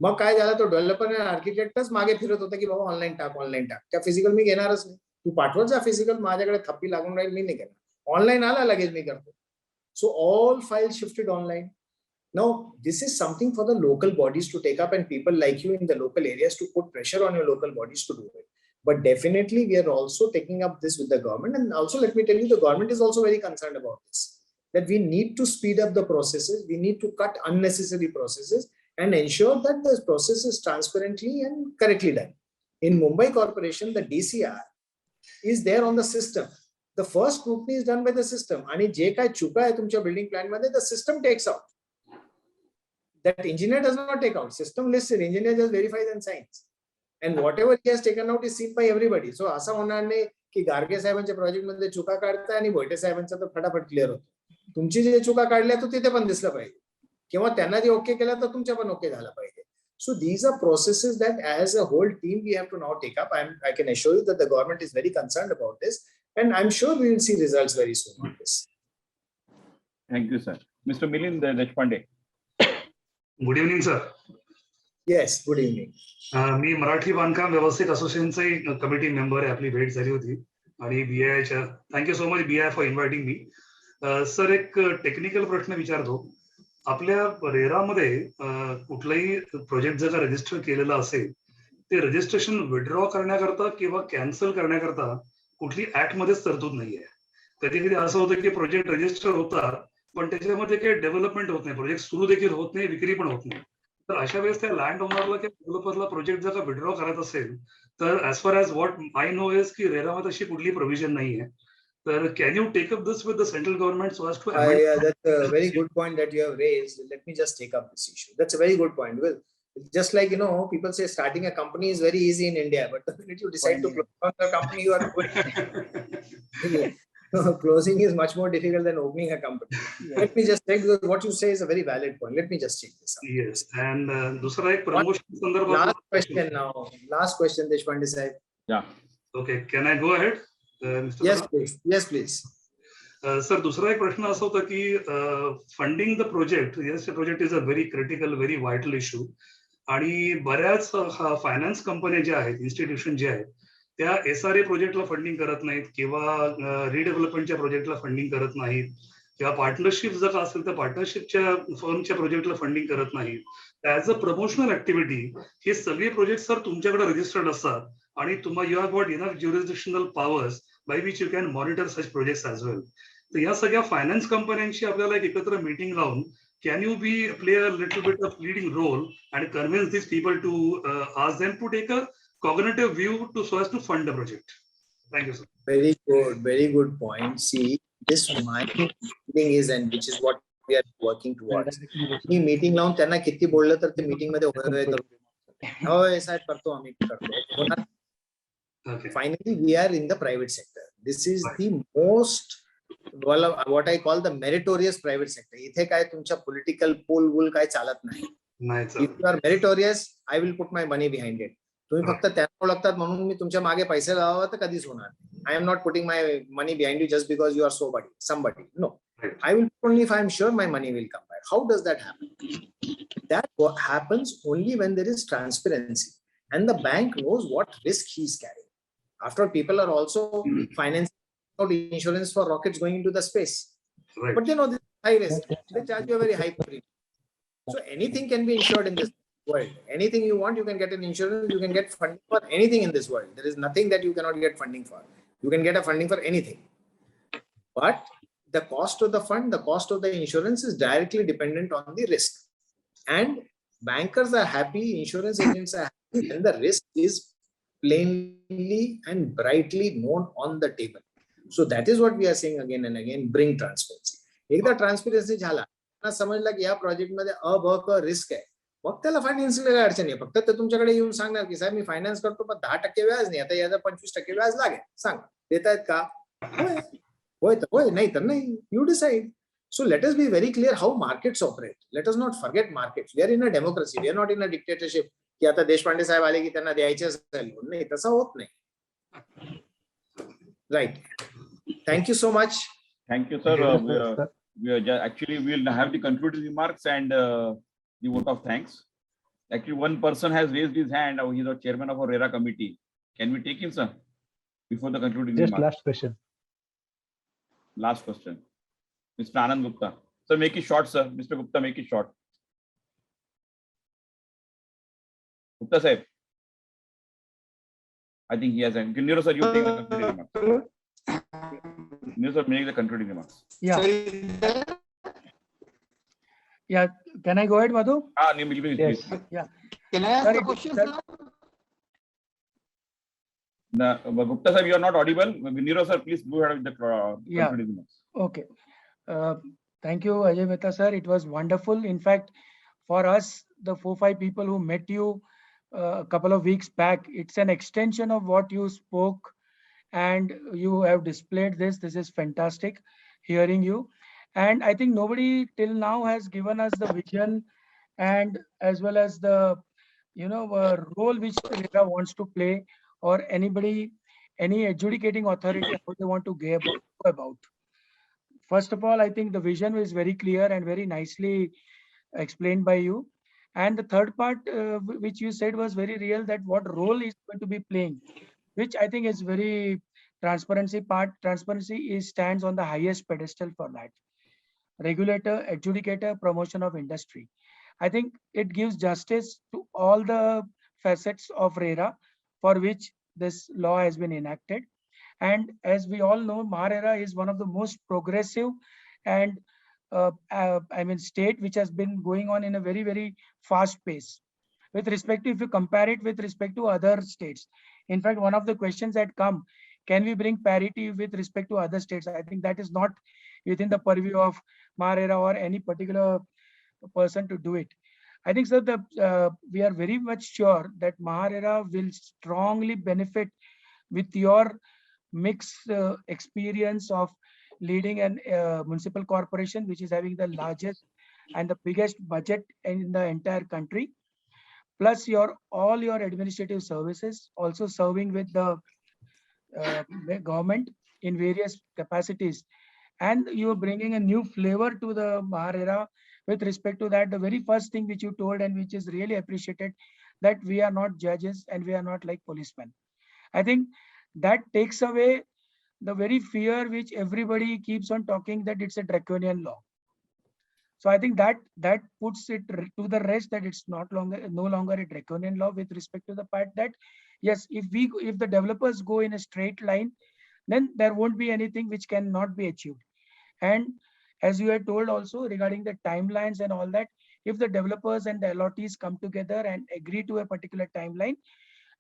E: मग काय झालं, तो डेव्हलपर आणि आर्किटेक्टच मागे फिरत होता की बाबा ऑनलाईन टाक, त्या फिजिकल मी घेणारच नाही, तू पाठवत जा फिजिकल, माझ्याकडे थप्पी लागून राहील, मी नाही घेणार. ऑनलाईन आला लगेच मी करतो. So all files shifted online. Now this is something for the local bodies to take up and people like you in the local areas to put pressure on your local bodies to do it. But definitely we are also taking up this with the government, and also let me tell you the government is also very concerned about this, that we need to speed up the processes, we need to cut unnecessary processes and ensure that the process is transparently and correctly done. In Mumbai Corporation, the DCR is there on the system. The first scrutiny is done by the system. आणि जे काय चुका आहे तुमच्या building plan मध्ये, the system takes out. That engineer does not take out. System lists it. Engineer just verifies and signs. And whatever he has taken out is seen by everybody. So असं होणार नाही की गार्गे साहेबांच्या project मध्ये चुका काढताय आणि भोयटे साहेबांचा तर फटाफट क्लिअर होतो. तुमची जे चुका काढल्या तो तिथे पण दिसलं पाहिजे, किंवा त्यांना जे ओके केलं तर तुमच्या पण ओके झालं पाहिजे. So these are processes that as a whole team we have to now take up. I can assure you that the government is very concerned about this, and I'm sure we will see results very soon on this.
B: Thank you, sir. Mr. Milind Deshpande.
H: Good evening sir.
E: Yes, good evening.
H: मी मराठी बांधकाम व्यवसायिक असोसिएशनचा committee member आहे. आपली भेट झाली होती आणि बीआयच्या thank you so much BI for inviting me. Sir एक टेक्निकल प्रश्न विचारतो. आपल्या रेरामध्ये कुठलाही प्रोजेक्ट जर का रजिस्टर केलेला असेल ते रजिस्ट्रेशन विड्रॉ करण्याकरता किंवा कॅन्सल करण्याकरता कुठली ऍक्ट मध्येच तरतूद नाहीये. कधी कधी असं होतं की प्रोजेक्ट रजिस्टर होतात पण त्याच्यामध्ये काही डेव्हलपमेंट होत नाही, प्रोजेक्ट सुरू देखील होत नाही, विक्री पण होत नाही. तर अशा वेळेस त्या लँड ओनरला किंवा डेव्हलपरला प्रोजेक्ट जर का विड्रॉ करायचा असेल तर as far as what I know is की रेरामध्ये अशी कुठली प्रोव्हिजन नाहीये. तर can you take up this with the central government so as to
E: That's a very good point that you have raised. Let me just take up this issue. That's a very good point. Well, just like, people say starting a company is very easy in India, but the minute you decide to close down the company, you are going. Closing is much more difficult than opening a company. Let me just take what you say is a very valid point. Let me just check this out.
H: Yes, and दूसरा एक promotion संदर्भात.
E: Last question now. Last question, Deshpande sahib.
B: Yeah.
H: Okay, can I go ahead? Mr.
E: Yes, please. Yes, please.
H: Sir दुसरा एक प्रश्न असा होता की funding the project, yes project is a very critical very vital issue आणि बऱ्याच finance कंपन्या ज्या आहेत, इन्स्टिट्यूशन जे आहेत त्या SRA प्रोजेक्टला फंडिंग करत नाहीत किंवा रिडेव्हलपमेंटच्या प्रोजेक्टला फंडिंग करत नाहीत किंवा पार्टनरशिप जर का असेल तर पार्टनरशिपच्या फर्मच्या प्रोजेक्टला फंडिंग करत नाहीत. ऍज अ प्रमोशनल ऍक्टिव्हिटी हे सगळे प्रोजेक्ट सर तुमच्याकडे रजिस्टर्ड असतात आणि तुम्हाला you have got enough jurisdictional powers by which you can monitor such projects as well. तर या सगळ्या फायनान्स कंपन्यांची आपल्याला एक एकत्र मीटिंग लावून can you be play a little bit of leading role and convince this people to ask them to take a cognitive view to so as to fund the project. Thank you, sir.
E: Very good point. See, this my feeling is, and which is what we are working towards. Me meeting लावून त्यांना किती बोललं तर ते meeting मध्ये होय साहेब करतो आम्ही करतो. Finally, we are in the private sector. This is the most, what I call the meritorious private sector. इथे काय तुमच्या political pool वूल काय चालत नाही. If you are meritorious, I will put my money behind it. तुम्ही फक्त त्यांना ओळखतात म्हणून मी तुमच्या मागे पैसे लावा तर कधीच होणार. I am not putting my money behind you just because you are somebody. No, I will only if I am sure my money will come back. How does that happen? That happens only when there is transparency and the bank knows what risk he is carrying. After all, people are also financing insurance for rockets going into the space. Right. But they know this is high risk. They charge you a very high premium. So anything can be insured in this world. Anything you want, you can get an insurance. You can get funding for anything in this world. There is nothing that you cannot get funding for. You can get a funding for anything. But the cost of the fund, the cost of the insurance is directly dependent on the risk. And bankers are happy, insurance agents are happy, and the risk is plainly and brightly known on the table. So that is what we are saying again and again, bring transparency. एकदा transparency झाला, समजला की या project मध्ये क risk आहे, मग त्याला फायनान्सला काही अडचण आहे. फक्त ते तुमच्याकडे येऊन सांगणार की साहेब मी फायनान्स करतो पण 10% व्याज नाही, आता याचा 25% व्याज लागेल, सांगा देतायत का? होय तर होय, नाही तर नाही. You decide. So let us be very clear how markets operate. Let us not forget markets. We are in a democracy. We are not in a dictatorship. की आता देशपांडे साहेब आले की त्यांना द्यायचे असेल, नाही तसं होत नाही. Right. Thank you so much.
B: Thank you, sir. Actually, we'll have the concluding remarks and the vote of thanks. Actually, one person has raised his hand. He's the chairman of our RERA committee. Can we take him, sir, before the concluding remarks?
C: Just last question.
B: Last question. Mr. Anand Gupta. Sir, make it short, sir. Mr. Gupta, make it short. Gupta sahib. I think he has a. Niro sir, you take the concluding remarks. Niro sir, make the concluding remarks.
F: Yeah. Can I go ahead, Madhu?
B: Please.
C: Yes.
F: Yeah.
I: Can I ask the question, sir?
B: Gupta sir, you are not audible. Niro sir, please go ahead with the concluding remarks.
F: Okay. Thank you, Ajay Mehta sir. It was wonderful. In fact, for us, the 4-5 people who met you a couple of weeks back, it's an extension of what you spoke, and you have displayed this. This is fantastic hearing you. And I think nobody till now has given us the vision and as well as the role which RERA wants to play, or anybody, any adjudicating authority, how they want to go about. First of all, I think the vision is very clear and very nicely explained by you. And the third part, which you said was very real, that what role is going to be playing, which I think is very transparency part. Transparency is stands on the highest pedestal for that. Regulator, adjudicator, promotion of industry. I think it gives justice to all the facets of RERA for which this law has been enacted. And as we all know, MahaRERA is one of the most progressive and state which has been going on in a very, very fast pace. With respect to, if you compare it with respect to other states. In fact, one of the questions that come, can we bring parity with respect to other states? I think that is not within the purview of MahaRERA or any particular person to do it. I think, sir, we are very much sure that MahaRERA will strongly benefit with your mixed experience of leading an municipal corporation, which is having the largest and the biggest budget in the entire country, plus all your administrative services, also serving with the government in various capacities. And you are bringing a new flavor to the MahaRERA with respect to that. The very first thing which you told, and which is really appreciated, that we are not judges and we are not like policemen. I think that takes away the very fear which everybody keeps on talking, that it's a draconian law. So I think that puts it to the rest, that it's no longer a draconian law, with respect to the part that, yes, if the developers go in a straight line, then there won't be anything which cannot be achieved. And as you had told also regarding the timelines and all that, if the developers and the allottees come together and agree to a particular timeline,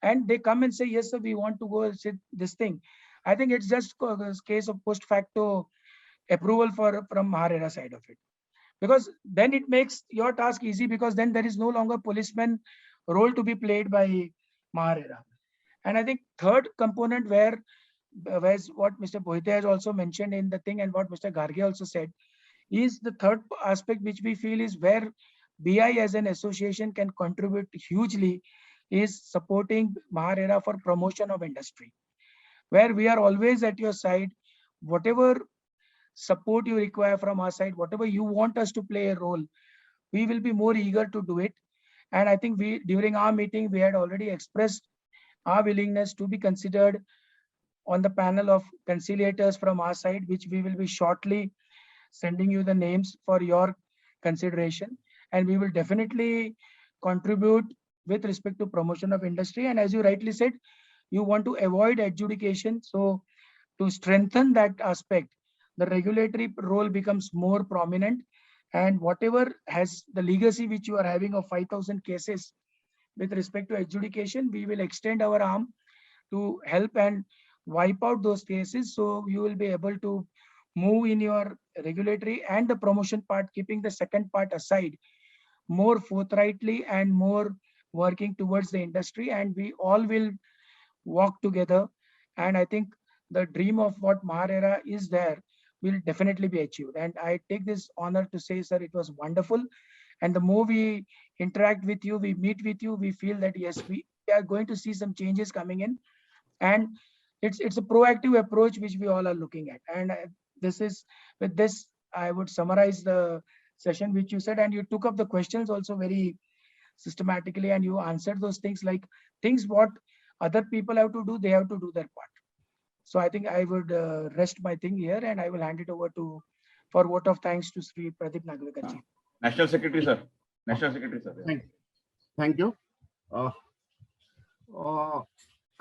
F: and they come and say, yes, sir, we want to go sit this thing, I think it's just a case of post facto approval from MahaRERA side of it. Because then it makes your task easy, because then there is no longer policeman role to be played by MahaRERA. And I think third component whereas what Mr. Bohite has also mentioned in the thing, and what Mr. Garge also said, is the third aspect which we feel is where BI as an association can contribute hugely, is supporting MahaRERA for promotion of industry, where we are always at your side. Whatever support you require from our side, whatever you want us to play a role, we will be more eager to do it. And I think during our meeting, we had already expressed our willingness to be considered on the panel of conciliators from our side, which we will be shortly sending you the names for your consideration. And we will definitely contribute with respect to promotion of industry. And as you rightly said, you want to avoid adjudication. So to strengthen that aspect, the regulatory role becomes more prominent, and whatever has the legacy which you are having of 5,000 cases with respect to adjudication, we will extend our arm to help and wipe out those cases. So you will be able to move in your regulatory and the promotion part, keeping the second part aside, more forthrightly and more working towards the industry, and we all will walk together. And I think the dream of what MahaRERA is there will definitely be achieved. And I take this honor to say, sir, it was wonderful. And the more we interact with you, we meet with you, we feel that yes, we are going to see some changes coming in. And it's a proactive approach which we all are looking at. And with this, I would summarize the session which you said, and you took up the questions also very systematically, and you answered those things, like things what other people have to do, they have to do their part. So I think I would rest my thing here, and I will hand it over for vote of thanks to Sri Pradeep Nagarkar ji.
B: National Secretary, sir. National Secretary, sir.
I: Thank you.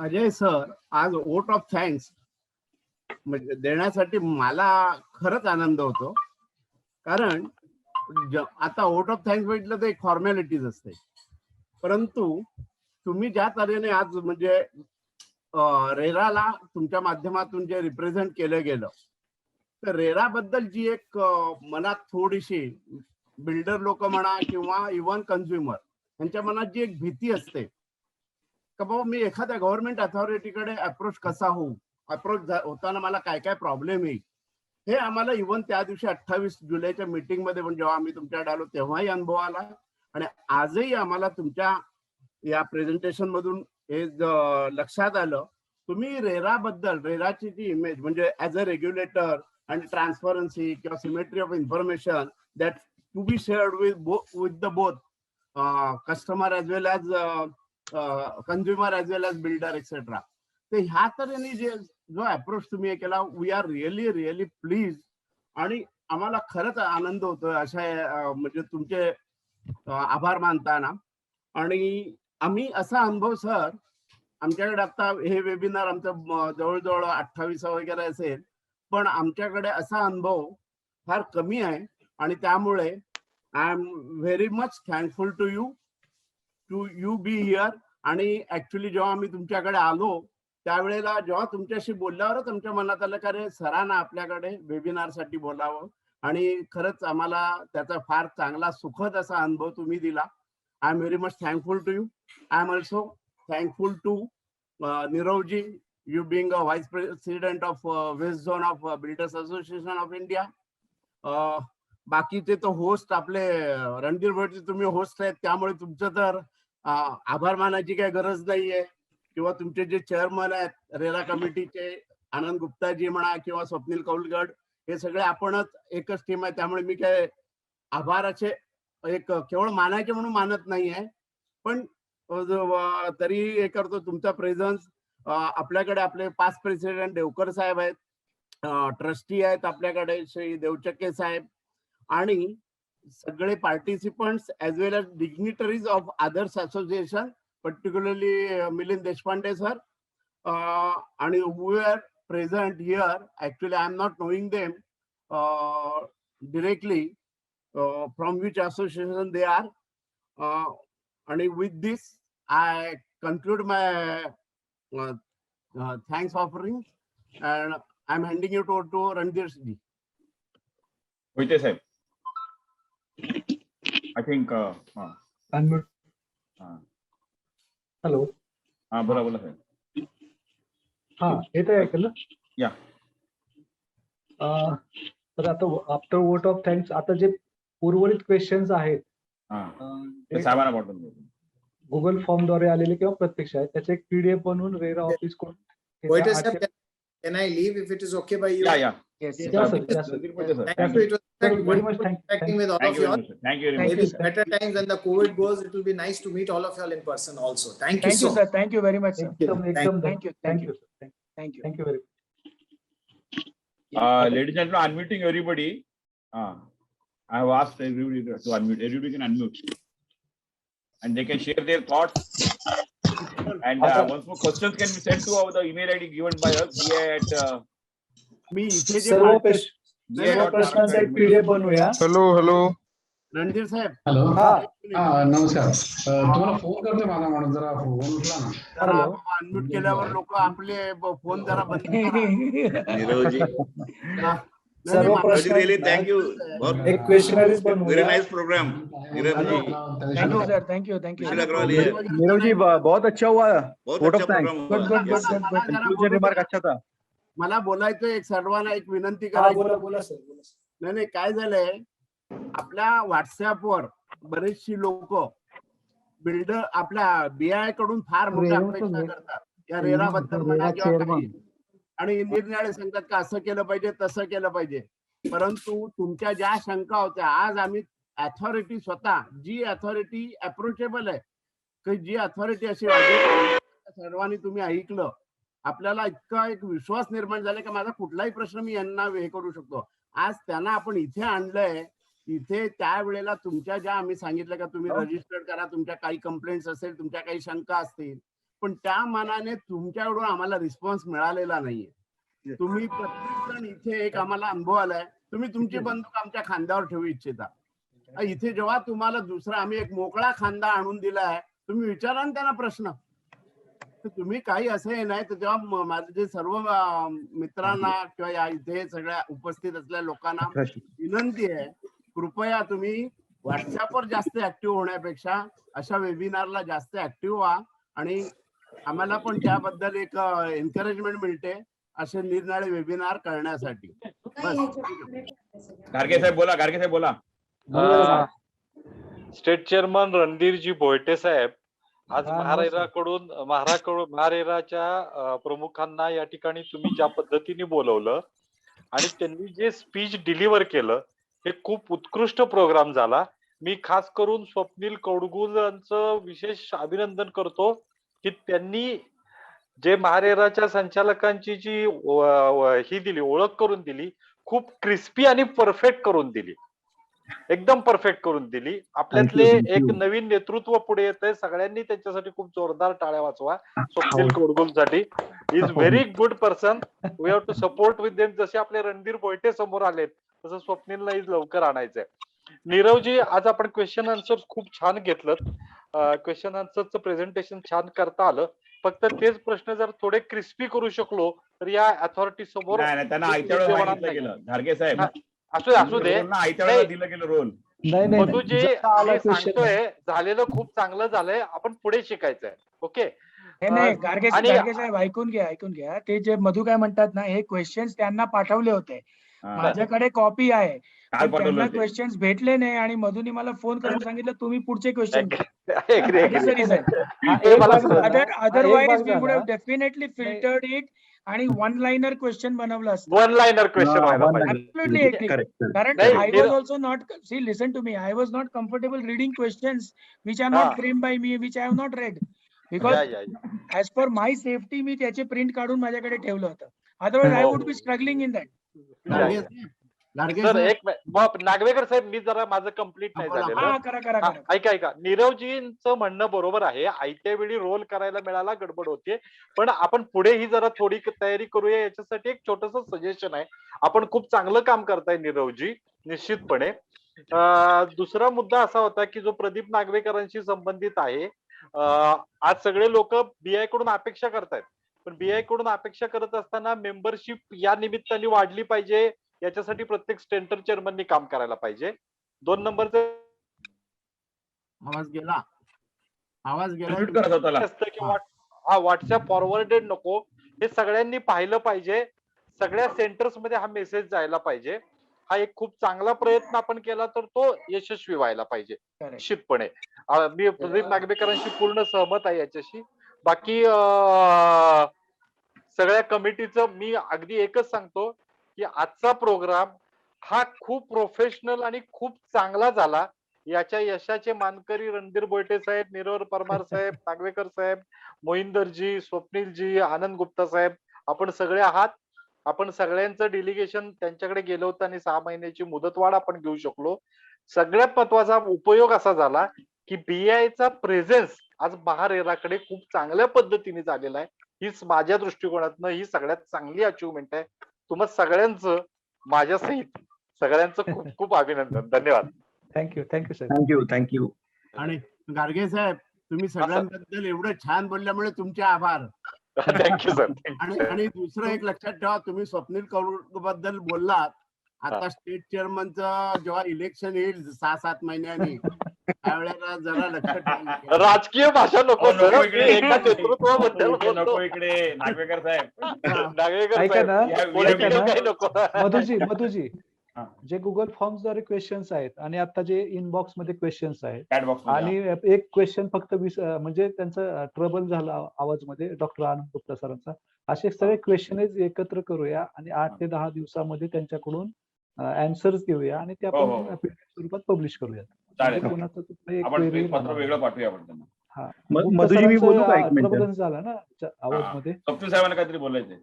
I: Ajay sir, आज vote of thanks देण्यासाठी मला खरंच आनंद होतो, कारण आता vote of thanks म्हटलं तर एक फॉर्मॅलिटीज असते, परंतु तुम्ही ज्या तऱ्हेने आज म्हणजे रेराला तुमच्या माध्यमातून जे रिप्रेझेंट केलं गेलं, तर रेरा बद्दल जी एक मनात थोडीशी बिल्डर लोक म्हणा किंवा इव्हन कन्झ्युमर यांच्या मनात जी एक भीती असते का बाबा मी एखाद्या गव्हर्नमेंट अथॉरिटीकडे अप्रोच कसा होऊ, अप्रोच होताना मला काय काय प्रॉब्लेम येईल, हे आम्हाला इव्हन त्या दिवशी 28 जुलैच्या मीटिंग मध्ये पण जेव्हा आम्ही तुमच्याकडे आलो तेव्हाही अनुभव आला, आणि आजही आम्हाला तुमच्या या प्रेझेंटेशन मधून हे लक्षात आलं. तुम्ही रेरा बद्दल, रेराची जी इमेज म्हणजे ऍज अ रेग्युलेटर आणि ट्रान्सपरन्सी किंवा symmetry of information that to be shared with the both, customer as well as consumer as well as builder etcetera. तर ह्या तऱ्हेने जो अप्रोच तुम्ही हे केला, वी आर रिअली प्लीज. आणि आम्हाला खरंच आनंद होतोय अशा म्हणजे तुमचे आभार मानताना. आणि आम्ही असा अनुभव सर, आमच्याकडे आता हे वेबिनार आमचं जवळजवळ 28 वगैरे असेल, पण आमच्याकडे असा अनुभव फार कमी आहे. आणि त्यामुळे I am very much thankful to you be here. आणि ऍक्च्युली जेव्हा आम्ही तुमच्याकडे आलो त्यावेळेला जेव्हा तुमच्याशी बोलल्यावरच आमच्या मनात आलं का रे सरांना आपल्याकडे वेबिनारसाठी बोलावं. आणि खरंच आम्हाला त्याचा फार चांगला सुखद असा अनुभव तुम्ही दिला. I am very much thankful to you. I am also thankful to Niravji, you being a vice president of West Zone of Builders Association of India. बाकीचे तो होस्ट आपले रणधीर भटजी तुम्ही होस्ट आहेत, त्यामुळे तुमचं तर आभार मानायची काही गरज नाहीये. किंवा तुमचे जे चेअरमन आहेत रेरा कमिटीचे, आनंद गुप्ताजी म्हणा किंवा स्वप्नील कौलगड, हे सगळे आपणच एकच टीम आहे. त्यामुळे मी काय आभाराचे एक केवळ मानायचे म्हणून मानत नाहीये, पण तरी हे करतो. तुमचा प्रेझन्स आपल्याकडे आपले पास्ट प्रेसिडेंट देवकर साहेब आहेत, ट्रस्टी आहेत आपल्याकडे श्री देवचक्के साहेब, आणि सगळे participants as well as dignitaries of others association, particularly Milind Deshpande sir, and who are present here. Actually, I am not knowing them directly from which association they are. And with this, I conclude my thanks offering, and I am handing it over to Randir ji.
B: Moite sahib, I think
C: Unmute. Hello.
B: हा बोला साहेब.
C: हा येत आहे ऐकलं.
B: या.
C: तर आता after vote of thanks, आता जे उर्वरित क्वेश्चन्स आहेत
B: साहेबांना पाठवून
C: गुगल फॉर्म द्वारे आलेले किंवा प्रत्यक्ष आहेत, त्याचे एक पीडीएफ बनवून रेरा ऑफिस कडून.
E: Can I leave if it is okay by you?
B: Yeah.
F: Yes.
C: Yes, sir. Yes, sir.
E: Thank you. It was
C: very much.
E: interacting with all of you all.
B: Thank you very much.
E: Maybe better times when the COVID goes, it will be nice to meet all of you all in person also. Thank you so
F: sir. Thank you very much, sir.
C: एकदम
F: Thank you.
C: Thank you, sir.
F: Thank you.
C: Thank you very much.
B: Ladies and gentlemen, unmuting everybody. I have asked everybody to unmute. Everybody can unmute, and they can share their thoughts. And once more, questions can be sent to the email ID given by us.
C: मी इथे जे प्रश्नांचा एक PDF बनवूया.
J: Hello
I: Randhir साहेब.
J: Hello. नमस्कार. तुम्हाला phone करतो माझा म्हणून जरा फोन उचला ना.
I: अनम्यूट केल्यावर लोक आपले फोन जरा बंद
C: सर्व प्रश्न
K: really thank you.
C: एक क्वेश्चनरीज बनवूया.
K: Very nice program.
F: Thank you, sir. Thank you.
K: Nirav
J: ji बहुत अच्छा हुआ.
K: बहुत अच्छा program हुआ.
I: मला बोलायचं एक सर्वांना एक विनंती करायची.
C: बोला सर.
I: नाही काय झालंय, आपल्या व्हॉट्सअपवर बरेचशी लोक बिल्डर आपल्या BI कडून फार मोठ्या अपेक्षा करतात या रेरा बद्दल म्हणा किंवा काही, आणि निर्णय सांगतात का असं केलं पाहिजे तसं केलं पाहिजे. परंतु तुमच्या ज्या शंका होत्या, आज आम्ही अथॉरिटी स्वतः, जी अथॉरिटी अप्रोचेबल आहे, की जी अथॉरिटी अशी सर्वांनी तुम्ही ऐकलं, आपल्याला इतका एक विश्वास निर्माण झाला की माझा कुठलाही प्रश्न मी यांना हे करू शकतो. आज त्यांना आपण इथे आणलंय. इथे त्यावेळेला तुमच्या ज्या आम्ही सांगितलं का तुम्ही रजिस्टर्ड करा, तुमच्या काही कंप्लेंट्स असेल, तुमच्या काही शंका असतील, पण त्या मानाने तुमच्याकडून आम्हाला रिस्पॉन्स मिळालेला नाहीये. तुम्ही प्रत्येक जण इथे एक आम्हाला अनुभव आलाय, तुम्ही तुमची बंदूक आमच्या खांद्यावर ठेवू इच्छिता. इथे जेव्हा तुम्हाला दुसरा आम्ही एक मोकळा खांदा आणून दिलाय, तुम्ही विचारा ना त्यांना प्रश्न. तुम्ही काही असं नाही तर तेव्हा माझे जे सर्व मित्रांना किंवा या इथे सगळ्या उपस्थित असलेल्या लोकांना विनंती आहे, कृपया तुम्ही व्हॉट्सअपवर जास्त ऍक्टिव्ह होण्यापेक्षा अशा वेबिनारला जास्त ऍक्टिव्ह व्हा, आणि आम्हाला पण त्याबद्दल एक एनकरेजमेंट मिळते असे निरनिराळे वेबिनार करण्यासाठी.
B: गारगे साहेब बोला.
G: स्टेट चेअरमन रणधीरजी भोयटे साहेब, आज महारेराच्या प्रमुखांना या ठिकाणी तुम्ही ज्या पद्धतीने बोलवलं आणि त्यांनी जे स्पीच डिलिव्हर केलं, हे खूप उत्कृष्ट प्रोग्राम झाला. मी खास करून स्वप्नील कौडगुलांचं विशेष अभिनंदन करतो की त्यांनी जे महारेराच्या संचालकांची जी ही दिली, ओळख करून दिली, खूप क्रिस्पी आणि परफेक्ट करून दिली, एकदम परफेक्ट करून दिली. आपल्यातले एक नवीन नेतृत्व पुढे येत आहे. सगळ्यांनी त्यांच्यासाठी खूप जोरदार टाळ्या वाजवा. स्वप्नील कौडगुलसाठी is very good person. We have to support with them. जसे आपले रणधीर बोयटे समोर आलेत तसं स्वप्नीलला इज लवकर आणायचंय. नीरवजी, आज आपण क्वेश्चन आन्सर खूप छान घेतलं. क्वेश्चन आन्सरचं प्रेझेंटेशन छान करता आलं. फक्त तेच प्रश्न जर थोडे क्रिस्पी करू शकलो तर या अथॉरिटी समोर
B: त्यांना आयत्या वेळेला सांगितलं गेलं. घारगे साहेब,
G: असू दे
B: आयत्या वेळेला दिलं गेलं रोल.
G: मधुजी सांगतोय झालेलं खूप चांगलं झालंय, आपण पुढे शिकायचंय. ओके.
F: नाही गार्गे साहेब ऐकून घ्या. ते जे मधु काय म्हणतात ना, हे क्वेश्चन्स त्यांना पाठवले होते, माझ्याकडे कॉपी आहे. त्यांना क्वेश्चन्स भेटले नाही आणि मधुनी मला फोन करून सांगितलं तुम्ही पुढचे question otherwise we would have definitely filtered it आणि वन लाइनर क्वेश्चन बनवलं असतं.
G: वन लाइनर क्वेश्चन व्हायला पाहिजे.
F: Absolutely agree. कारण I was also not, see, listen to me, I was not comfortable reading questions which are not framed by me, which I have not read. Because as per my safety मी त्याचे print काढून माझ्याकडे ठेवलं होतं. Otherwise I would be struggling in that.
G: Sir एक नागवेकर साहेब, मी जरा माझं complete नाही झालेलं. ऐका, नीरवजींचं म्हणणं बरोबर आहे. आयत्या वेळी रोल करायला मिळाला, गडबड होते. पण आपण पुढे ही जरा थोडी तयारी करूया. याच्यासाठी एक छोटस सजेशन आहे. आपण खूप चांगलं काम करताय नीरवजी, निश्चितपणे. दुसरा मुद्दा असा होता की जो प्रदीप नागवेकरांशी संबंधित आहे. आज सगळे लोक बीआय कडून अपेक्षा करतायत, पण बीआय कडून अपेक्षा करत असताना मेंबरशिप या निमित्ताने वाढली पाहिजे. याच्यासाठी प्रत्येक सेंटर चेअरमननी काम करायला पाहिजे. 2 नंबरचे
I: आवाज गेला
G: हा व्हॉट्सअप फॉरवर्डेड नको, हे सगळ्यांनी पाहिलं पाहिजे. सगळ्या सेंटर्स मध्ये हा मेसेज जायला पाहिजे. हा एक खूप चांगला प्रयत्न आपण केला तर तो यशस्वी व्हायला पाहिजे निश्चितपणे. मी प्रदीप नागवेकरांशी पूर्ण सहमत आहे याच्याशी. बाकी सगळ्या कमिटीचं मी अगदी एकच सांगतो की आजचा प्रोग्राम हा खूप प्रोफेशनल आणि खूप चांगला झाला. याच्या यशाचे मानकरी रणधीर बोयटे साहेब, नीरव परमार साहेब, नागवेकर साहेब, मोहिंदरजी, स्वप्नीलजी, आनंद गुप्ता साहेब, आपण सगळे आहात. आपण सगळ्यांचं डेलिगेशन त्यांच्याकडे गेलं होतं आणि 6 महिन्याची मुदतवाढ आपण घेऊ शकलो. सगळ्यात महत्वाचा उपयोग असा झाला की बीआयचा प्रेझेन्स आज महारेराकडे खूप चांगल्या पद्धतीने झालेला आहे. हीच माझ्या दृष्टिकोनातनं ही सगळ्यात चांगली अचिव्हमेंट आहे. तुम्हा सगळ्यांचं माझ्या सहित सगळ्यांचं खूप खूप अभिनंदन. धन्यवाद.
C: Thank you sir.
K: थँक्यू.
I: आणि गाडगे साहेब, तुम्ही सगळ्यांबद्दल एवढं छान बोलल्यामुळे तुमचे आभार.
G: Thank you sir.
I: आणि दुसरं एक लक्षात ठेवा, तुम्ही स्वप्नील कौर बद्दल बोललात. आता स्टेट चेअरमनचं जेव्हा इलेक्शन येईल 6-7 महिन्यांनी, त्यावेळेला जरा लक्षात ठेवा.
G: राजकीय भाषा नको
B: नको इकडे. नागवेकर साहेब,
C: मधुजी, जे गुगल फॉर्म्स द्वारे क्वेश्चन्स आहेत आणि आता जे इनबॉक्स मध्ये क्वेश्चन्स आहेत आणि एक क्वेश्चन फक्त म्हणजे त्यांचं ट्रबल झालं आवाजमध्ये, डॉक्टर आनंद गुप्ता सरांचा, असे सगळे क्वेश्चन एकत्र करूया आणि 8 ते 10 दिवसामध्ये त्यांच्याकडून आन्सर्स घेऊया आणि ते आपण स्वरूपात पब्लिश करूया.
K: मधुजी, मी बोलू का? एक मिनिट
C: झाला ना आवाजमध्ये.
B: स्वप्नील साहेबांना काहीतरी बोलायचंय.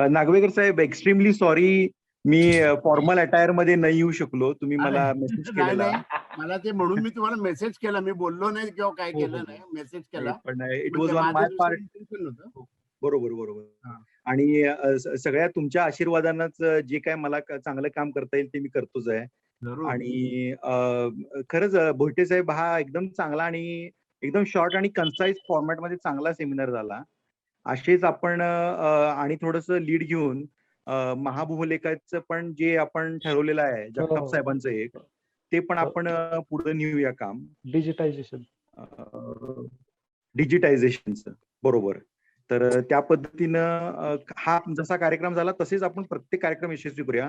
K: नागवेकर साहेब, एक्स्ट्रीमली सॉरी, मी फॉर्मल अटायर मध्ये नाही येऊ शकलो. तुम्ही मला मेसेज केलेला.
I: मला ते म्हणून मी तुम्हाला मेसेज केला. मी बोललो नाही किंवा काय केलं नाही, मेसेज केला.
K: पण it was on my part. बरोबर. आणि सगळ्या तुमच्या आशीर्वादानंच जे काय मला चांगलं काम करता येईल ते मी करतोच आहे. आणि खरंच बोयटे साहेब, हा एकदम चांगला आणि एकदम शॉर्ट आणि कन्साइज फॉर्मॅट मध्ये चांगला सेमिनार झाला. असेच आपण आणि थोडस लीड घेऊन महाभूलेखाचं पण जे आपण ठरवलेलं आहे जगताप साहेबांचं एक, ते पण आपण पुढे नेऊया काम. डिजिटायझेशनचं. बरोबर. तर त्या पद्धतीनं हा जसा कार्यक्रम झाला तसेच आपण प्रत्येक कार्यक्रम यशस्वी करूया.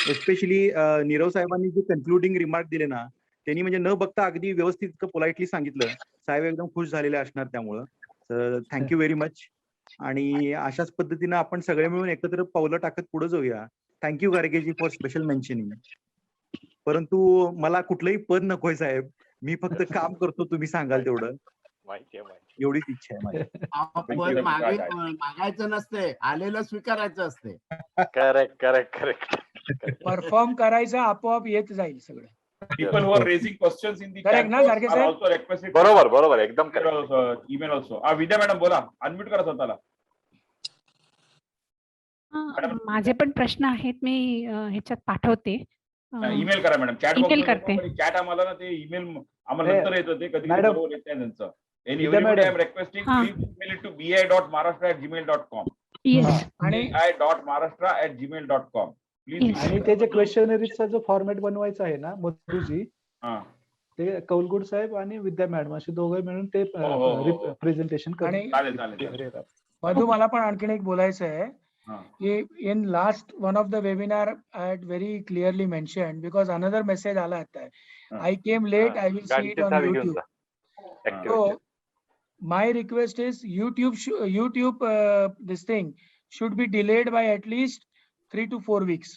K: एस्पेशली नीरव साहेबांनी जे कन्क्लुडिंग रिमार्क दिले ना, त्यांनी म्हणजे न बघता अगदी व्यवस्थित पोलाइटली सांगितलं. साहेब एकदम खुश झालेले असणार त्यामुळं. तर थँक्यू व्हेरी मच. आणि अशाच पद्धतीनं आपण सगळे मिळून एकत्र पावलं टाकत पुढे जाऊया. Thank you Gadgeji for special mentioning. परंतु मला कुठलंही पद नकोय साहेब. मी फक्त काम करतो, तुम्ही सांगाल तेवढं.
G: माहिती आहे.
K: एवढीच इच्छा आहे माझी.
I: पद मागायचं नसते, आलेलं स्वीकारायचं असते.
G: करेक्ट.
F: परफॉर्म करायचं, आपोआप येत जाईल सगळं.
B: People who are raising questions in the
F: Correct
B: chat
F: ना,
B: box
F: Gadge
B: are
F: Saheb?
B: also requested.
G: बरोबर एकदम correct.
B: email also. विद्या मॅडम बोला, अनम्यूट करा स्वतःला.
L: माझे पण प्रश्न आहेत, मी ह्याच्यात पाठवते.
B: ईमेल करा मॅडम, चॅट
L: email
B: बॉक्स
L: करते.
B: चॅट आम्हाला ना ते ईमेल आम्हाला नंतर येतं, ते कधी
C: मॅडम.
B: बरोबर येत नाही त्यांचं.
C: विद्या
B: Everybody I am
C: madam.
B: requesting,
L: हा.
B: please email it to bi.maharashtra@gmail.com.
L: Yes.
C: आणि
B: bi.maharashtra@gmail.com. Please.
L: Yes.
C: आणि ते जे क्वेश्चनरीचा जो फॉर्मॅट बनवायचा आहे ना मधुजी,
B: हा.
C: ते कौलगुड साहेब आणि विद्या मॅडम असे दोघे मिळून ते
B: हो.
C: प्रेझेंटेशन
F: आणि
B: चालेल.
F: मधू, मला पण आणखीन एक बोलायचं आहे
B: हा.
F: की in last one of the webinar I had very clearly mention, because another message आला आता, I came late, I will see it on YouTube. So my request is YouTube this thing should be delayed by at least 3 to 4 weeks,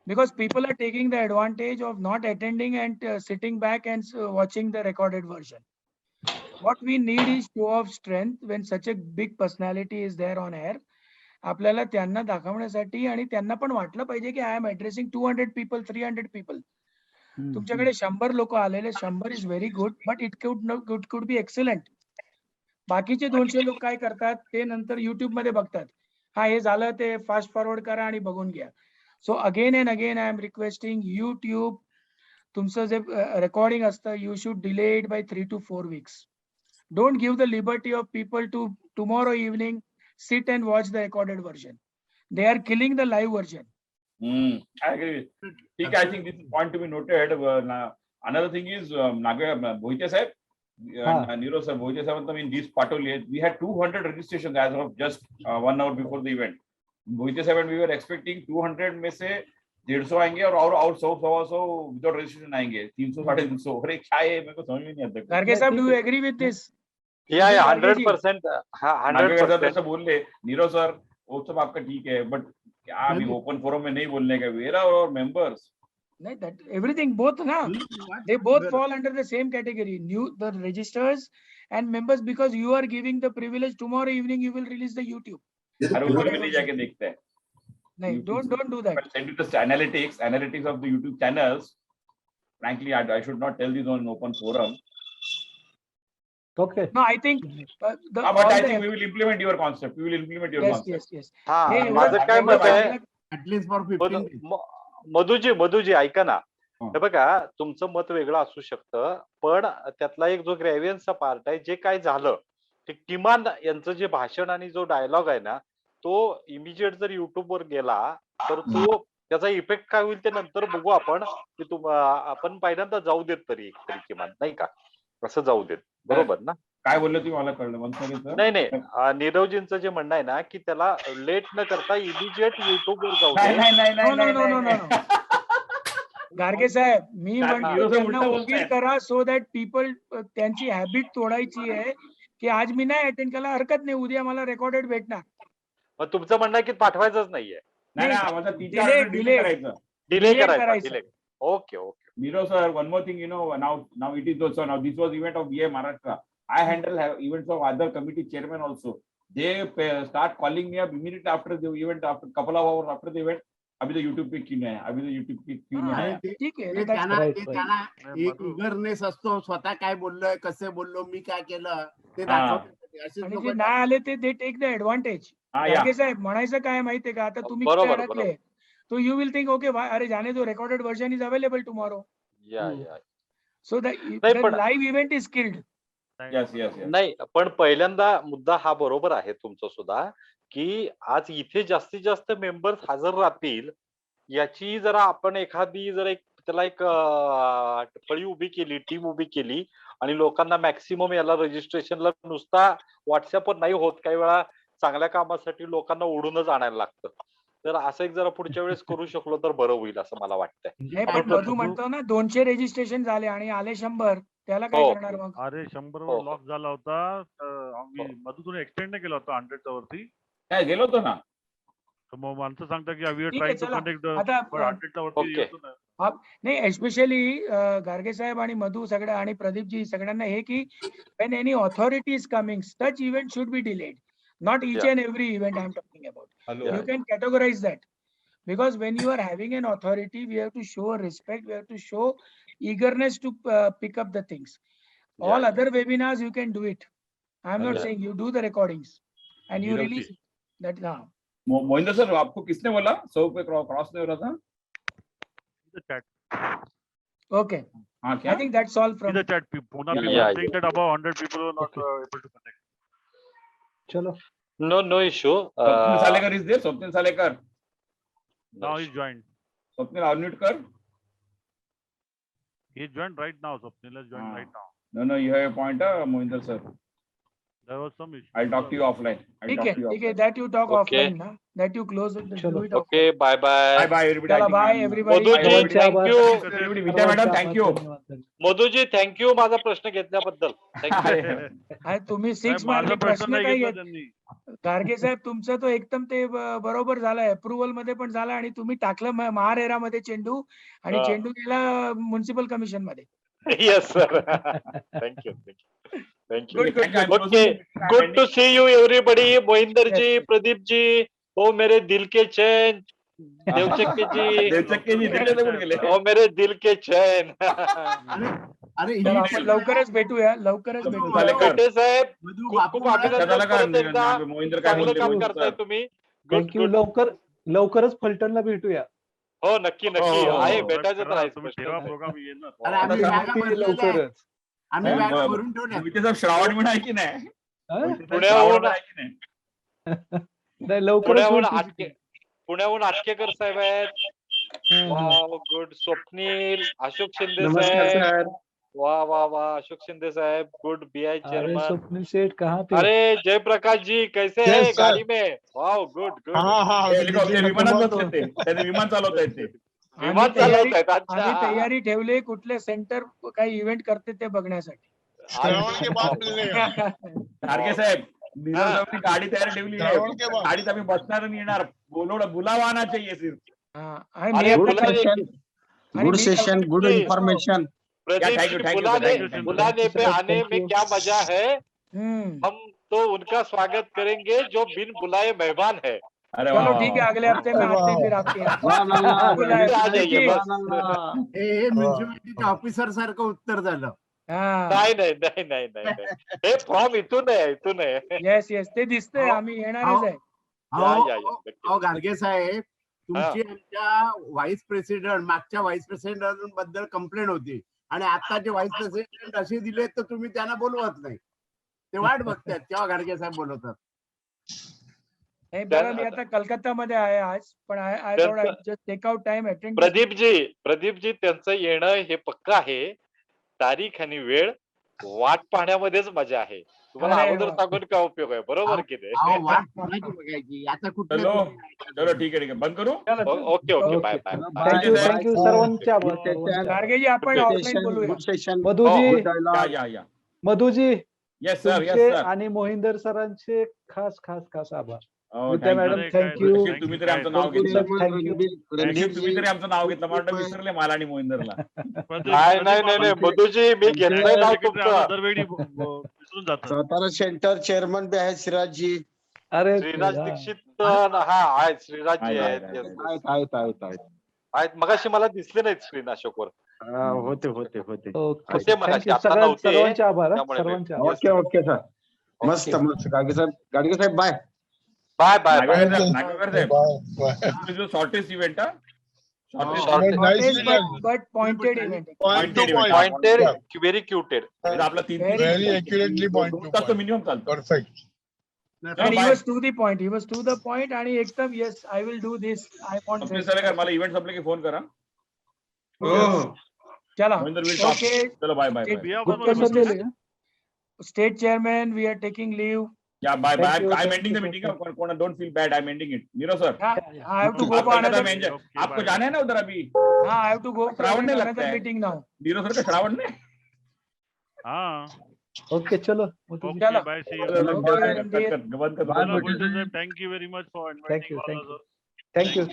F: because people are taking the advantage of not attending and sitting back and watching the recorded version. What we need is show of strength when such a big personality is there on air. आपल्याला त्यांना दाखवण्यासाठी आणि त्यांना पण वाटलं पाहिजे की I am addressing 200 people, 300 people. तुमच्याकडे 100 लोक आलेले, 100 is very good, but it could be excellent. बाकीचे 200 लोक काय करतात, ते नंतर युट्यूब मध्ये बघतात, हा हे झालं, ते फास्ट फॉरवर्ड करा आणि बघून घ्या. So again and again I am requesting YouTube, तुमचं जे रेकॉर्डिंग असतं, you should delay it by 3 to 4 weeks. Don't give the liberty of people to tomorrow evening sit and watch the recorded version. They are killing the live version.
B: I agree. ठीक आहे, I think this is point to be noted. Another thing is, Bohite Saheb, Niro sir, Bohite Saheb, in these पाठवले, we had 200 registrations as of just 1 hour before the event. Bohite Saheb and we were expecting 200 में से 150 आएंगे और 100 without registration आएंगे, 300 350. अरे क्या है, मेरे को समझ में नहीं आता.
F: गाडगे साहेब, do you agree with this?
G: Yeah, 100%. 100%.
B: जैसे बोल रहे नीरव सर, वो सब आपका ठीक है, बट क्या अभी ओपन फोरम में नहीं बोलने का, वेर आर आवर मेंबर्स.
F: नहीं, that everything both na, they both fall under the same category. The registers and members, because you are giving the privilege. Tomorrow evening you will release the YouTube.
B: अरे ऊपर में नहीं जाके देखते हैं.
F: नहीं, don't do that.
B: Send you the analytics of the YouTube channels. Frankly, I should not tell this on open forum.
C: Okay.
F: No, I think
B: but I think we will implement your concept. We will implement your concept.
F: Yes.
G: हा, माझं काय मत आहे,
I: at least for 15 days.
G: मधुजी ऐका ना, हे बघा, तुमचं मत वेगळं असू शकतं, पण त्यातला एक जो ग्रॅव्हियन्सचा पार्ट आहे, जे काय झालं ते किमान यांचं जे भाषण आणि जो डायलॉग आहे ना, तो इमिजिएट जर युट्यूब वर गेला तर तो त्याचा इफेक्ट काय होईल ते नंतर बघू आपण, की आपण पहिल्यांदा जाऊ देत तरी किमान, नाही का, असं जाऊ देत. बरोबर ना?
B: काय बोलले तुम्ही, मला कळलं.
G: नाही, नीरवजींचं जे म्हणणं आहे ना, की त्याला लेट न करता इमिजिएट युट्यूब वर जाऊ दे.
F: No. गाडगे साहेब, मी म्हणतो त्यांना उकील करा, सो दॅट पीपल, त्यांची हॅबिट तोडायची आहे की आज मी नाही अटेंड केला, हरकत नाही, उद्या मला रेकॉर्डेड भेटणार.
G: मग तुमचं म्हणणं आहे की पाठवायचंच नाहीये, डिले करायचं. Okay.
B: Niro sir, one more thing, now it is also, now this was event of BI Maharashtra. I handle events of other committee chairman also. They start calling me up immediately after the event, after couple of hours after the event. अभी तो YouTube पे क्यों नहीं आया,
F: ठीक आहे,
I: त्यांना एक इगरनेस असतो, स्वतः काय बोललोय, कसे बोललो, मी काय केलं ते दाखवतात.
F: आणि जे नाही आले ते टेक द ऍडव्हान्टेज. गाडगे साहेब, म्हणायचं काय माहितीये का, आता तुम्ही अडकले, तो यू विल थिंक, ओके, अरे जाने दो, recorded version is available tomorrow. So the live event is killed.
G: नाही, पण पहिल्यांदा मुद्दा हा बरोबर आहे तुमचं सुद्धा, की आज इथे जास्तीत जास्त मेंबर्स हजर राहतील याची जरा आपण एखादी जर त्याला एक फळी उभी केली, टीम उभी केली, आणि लोकांना मॅक्सिमम याला रजिस्ट्रेशनला नुसता व्हॉट्सअपवर नाही होत, काही वेळा चांगल्या कामासाठी लोकांना ओढूनच आणायला लागतं. तर असं एक जरा पुढच्या वेळेस करू शकलो तर बरं होईल असं मला वाटतंय.
F: पण मधू म्हणतो ना 200 रजिस्ट्रेशन झाले आणि आले 100, त्याला काय करणार मग?
M: अरे 100 वर लॉक झाला होता, मधू तुम्ही एक्सटेंड नाही केला होता 100च्या वरती.
B: काय गेलो होतो ना,
M: तर मग माणसं सांगतात की वी आर
F: ठीक आहे,
M: ट्राइंग टू
F: चला.
M: कनेक्ट
F: आता,
M: पण 100च्या वरती
G: ओके.
M: येतो ना.
F: नाही, एस्पेशली गार्गे साहेब आणि मधू सगळ्या आणि प्रदीपजी सगळ्यांना हे की when any authority is coming, such event should be delayed. Not each
G: Yeah.
F: and every event I'm talking about.
B: Hello.
F: You can categorize that. Because when you are having an authority, we have to show respect, we have to show eagerness to pick up the things. All
G: Yeah.
F: other webinars, you can do it. I'm not
B: Hello.
F: saying you do the recordings and you
B: Nirav ji.
F: release that now.
B: Mohinder sir, आपको किसने बोला 100 पे cross नहीं हो रहा था?
M: Chat.
F: Okay.
B: हाँ, क्या?
F: I think that's all
M: See
F: from
M: the chat. Pune
B: Yeah,
M: people
G: yeah,
M: are saying that above 100 people are not able to connect.
C: चलो.
G: No issue.
B: Swapnil सालेकर is there? Swapnil सालेकर.
M: Now he's joined.
B: Swapnil unmute कर.
M: He's joined right now. Swapnil has joined right now.
B: No, you have a point, Mohinder sir.
M: There was some issue.
B: I'll talk to you offline.
F: Okay, that you talk
G: Okay.
F: offline ना. That you close it.
C: चलो.
F: Do it
G: Okay, bye bye.
B: Bye everybody.
F: चला,
B: I think
F: bye
B: I'm-
F: everybody.
G: मधुजी,
C: सर्वांचे
G: thank
C: आभार.
G: you.
B: Everybody, Vijay madam, thank you.
G: Madhuji, thank you माझा प्रश्न घेतल्याबद्दल. Thank you.
F: अरे तुम्ही 6
M: नाही,
F: मारले,
M: माझा प्रश्न
F: प्रश्न
M: नाही
F: काय
M: घेतला
F: घेत.
M: त्यांनी.
F: गार्गे साहेब तुमचं तो एकदम ते बरोबर झालंय, अप्रुव्हल मध्ये पण झालं आणि तुम्ही टाकलं महारेरा मध्ये चेंडू आणि
G: हा.
F: चेंडू गेला म्युन्सिपल कमिशन मध्ये.
G: Yes, sir. Thank you. Thank you.
F: Good.
G: Okay. Good to see you, everybody. Mohinder ji,
F: Yes.
G: Pradeep ji, ओ मेरे दिल के चैन, देवचक्के जी,
B: देवचक्के जी, दिल्लीला कुठे गेले?
G: ओ मेरे दिल के चैन.
C: अरे
F: तर आपण लवकरच भेटूया, लवकरच
B: मधू
F: भेटूया.
B: सालेकर.
G: मोठे साहेब,
C: मधू
G: खूप
C: बापू
G: खूप अभिनंदन
B: त्याला काय
G: परत एकदा.
B: मोहिंदर काय
G: चांगलं
B: बोलले?
G: काम
B: मोहिंदर
G: करताय
B: सर.
G: तुम्ही. Good
C: thank you. लवकरच फलटणला भेटूया.
G: हो, नक्की
B: हो.
G: आहे, भेटायचं तर आहे.
M: तुम्ही ठेवा प्रोग्राम येणार.
C: अरे आम्ही बॅगा भरलेल्या आहेत.
I: लवकरच आम्ही
B: हा,
I: बॅगा
B: बरं.
I: भरून ठेवल्या.
B: मोहिते साहेब श्रावण महिना आहे की नाही?
C: हा?
B: मोहिते साहेब,
G: पुण्याहून-
B: श्रावण महिना आहे की नाही?
C: नाही, लवकरच
G: पुण्याहून
C: होईल.
G: पुण्याहून आटकेकर साहेब आहेत.
C: हा, हा.
G: वाव, गुड. स्वप्नील, अशोक शिंदे
N: नमस्कार
G: साहेब.
N: सर.
G: वाह अशोक शिंदे साहब, गुड बीआई
C: अरे
G: चेयरमैन।
C: स्वप्निल सेठ कहाँ पे?
G: अरे जयप्रकाश जी कैसे
N: Yes,
G: हैं
N: sir.
G: गाड़ी में? वाह गुड गुड।
N: हाँ
B: हेलिकॉप्टर विमानात बसले ते. त्यांनी विमान चालवता येते.
G: विमान चालवतायत, अच्छा.
F: आम्ही तयारी ठेवली कुठले सेंटर काही इव्हेंट करते ते बघण्यासाठी.
N: श्रावण के बाद मिलेगा।
B: खारगे साहेब, नीरज साहेबांनी गाडी तयार ठेवली आहे.
N: श्रावण के बाद।
B: गाडीत आम्ही बसणार आणि येणार. बुलावा आना चाहिए सिर्फ.
F: आणि
G: अरे,
F: मी
N: गुड
F: आता-
N: सेशन,
F: आणि
N: गुड
F: मी
N: session, good
G: ji.
N: Information.
G: Pradeep
B: thank you,
G: ji,
B: thank you,
G: बुलाने
B: thank you.
G: बुलाने पे आने
C: Thank
G: में
C: you.
G: क्या मजा है।
F: हम्म,
G: हम तो उनका स्वागत करेंगे जो बिन बुलाए मेहमान है।
B: अरे
F: चलो
B: वाह,
F: ठीक है,
B: वाह,
F: अगले हफ्ते में आते हैं फिर आपके यहाँ।
N: वाह वाह
F: बुलाए,
G: आ जाइए
F: जी।
G: बस।
I: हे म्युन्सिपालिटी ऑफिसर सारखं उत्तर झालं.
F: हा,
G: नाही हे फॉर्म इथून आहे
F: येस ते दिसतंय,
I: अहो,
F: आम्ही येणारच आहे.
G: या, नक्की.
I: अहो गाडगे साहेब, तुमची आमच्या व्हाईस प्रेसिडेंट मागच्या व्हाईस प्रेसिडेंट बद्दल कंप्लेंट होती आणि आताचे व्हाईस प्रेसिडेंट असे दिले तर तुम्ही त्यांना बोलवत नाही. ते वाट बघतात तेव्हा गाडगे साहेब बोलवतात.
F: हे बघा, मी आता कलकत्ता मध्ये आहे आज, पण आय थोडा just take out time attend.
G: Pradeep ji त्यांचं येणं हे पक्क आहे. तारीख आणि वेळ वाट पाहण्यामध्येच मजा आहे. तुम्हाला
F: अरे
G: अगोदर
F: वा.
G: सांगून काय उपयोग आहे, बरोबर की नाही?
I: अहो वाट कोणाची बघायची आता कुठले
B: चलो ठीक आहे बंद करू.
G: ओके बाय
C: थँक्यू सर्वांचे आभार.
F: गार्गेजी आपण ऑफलाईन बोलूया.
N: Good session,
C: Madhuji,
N: good dialogue.
B: या
C: मधुजी,
B: येस सर,
C: तुमचे
B: येस सर.
C: आणि मोहिंदर सरांचे खास आभार.
B: Oh,
C: Vidya
B: thank you.
C: Madam thank you.
B: नशीब तुम्ही तरी आमचं नाव घेतलं.
C: थँक्यू.
B: तुम्ही तरी आमचं नाव घेतलं. मला वाटतं विसरले मला आणि मोहिंदरला.
G: नाही मधुजी, मी घेतलंय नाव तुमचं.
M: दरवेळी विसरून जातात.
N: सातारा सेंटर चेअरमन भी आहे सिराज जी।
C: अरे
G: श्रीराज दीक्षित आहेत, श्रीराज जी आहेत. आहेत मगाशी मला दिसले नाहीत स्क्रीन अशोकवर.
N: होते
G: ते मगाशी, आता
C: सगळ्यांचे
G: नव्हते.
C: सर्वांचे आभार.
G: त्यामुळे
C: सर्वांचे आभार.
N: ओके सर, मस्त गाडगे साहेब बाय
G: बाय
B: नागवेकर साहेब, जो shortest event
F: but pointed event.
G: Pointed, very cute.
B: आपला 3
N: व्हेरी एक्युरेटली पॉइंट
B: मिनिमम चालतो.
N: Perfect.
F: And he was to the point. He was to the point आणि एकदम yes, I will do this. I want
B: Swapnil
F: this.
B: सालेकर, मला event संपले की phone करा.
F: चला,
B: Mohinder will talk.
F: okay.
B: चलो बाय
C: गुप्ता सर गेले का?
F: State chairman, we are taking leave.
B: या bye bye.
C: Thank you,
B: I'm
C: thank
B: ending
C: you,
B: the meeting. कोण don't feel bad, I'm ending it. Neeraj sir,
F: I have to go for another.
B: आपको जाना है ना उधर अभी?
F: I have to go for
B: Shravan नहीं लगता
F: another
B: है।
F: meeting now.
B: नीरज सर का श्रावण ने
M: हाँ,
C: ओके चलो.
M: okay,
F: चला.
M: bye, see you.
F: Okay,
B: बंद कर.
M: Thank you very much for
C: Thank
M: inviting
C: you,
M: all
C: thank
M: of
C: you.
M: us.
O: Thank you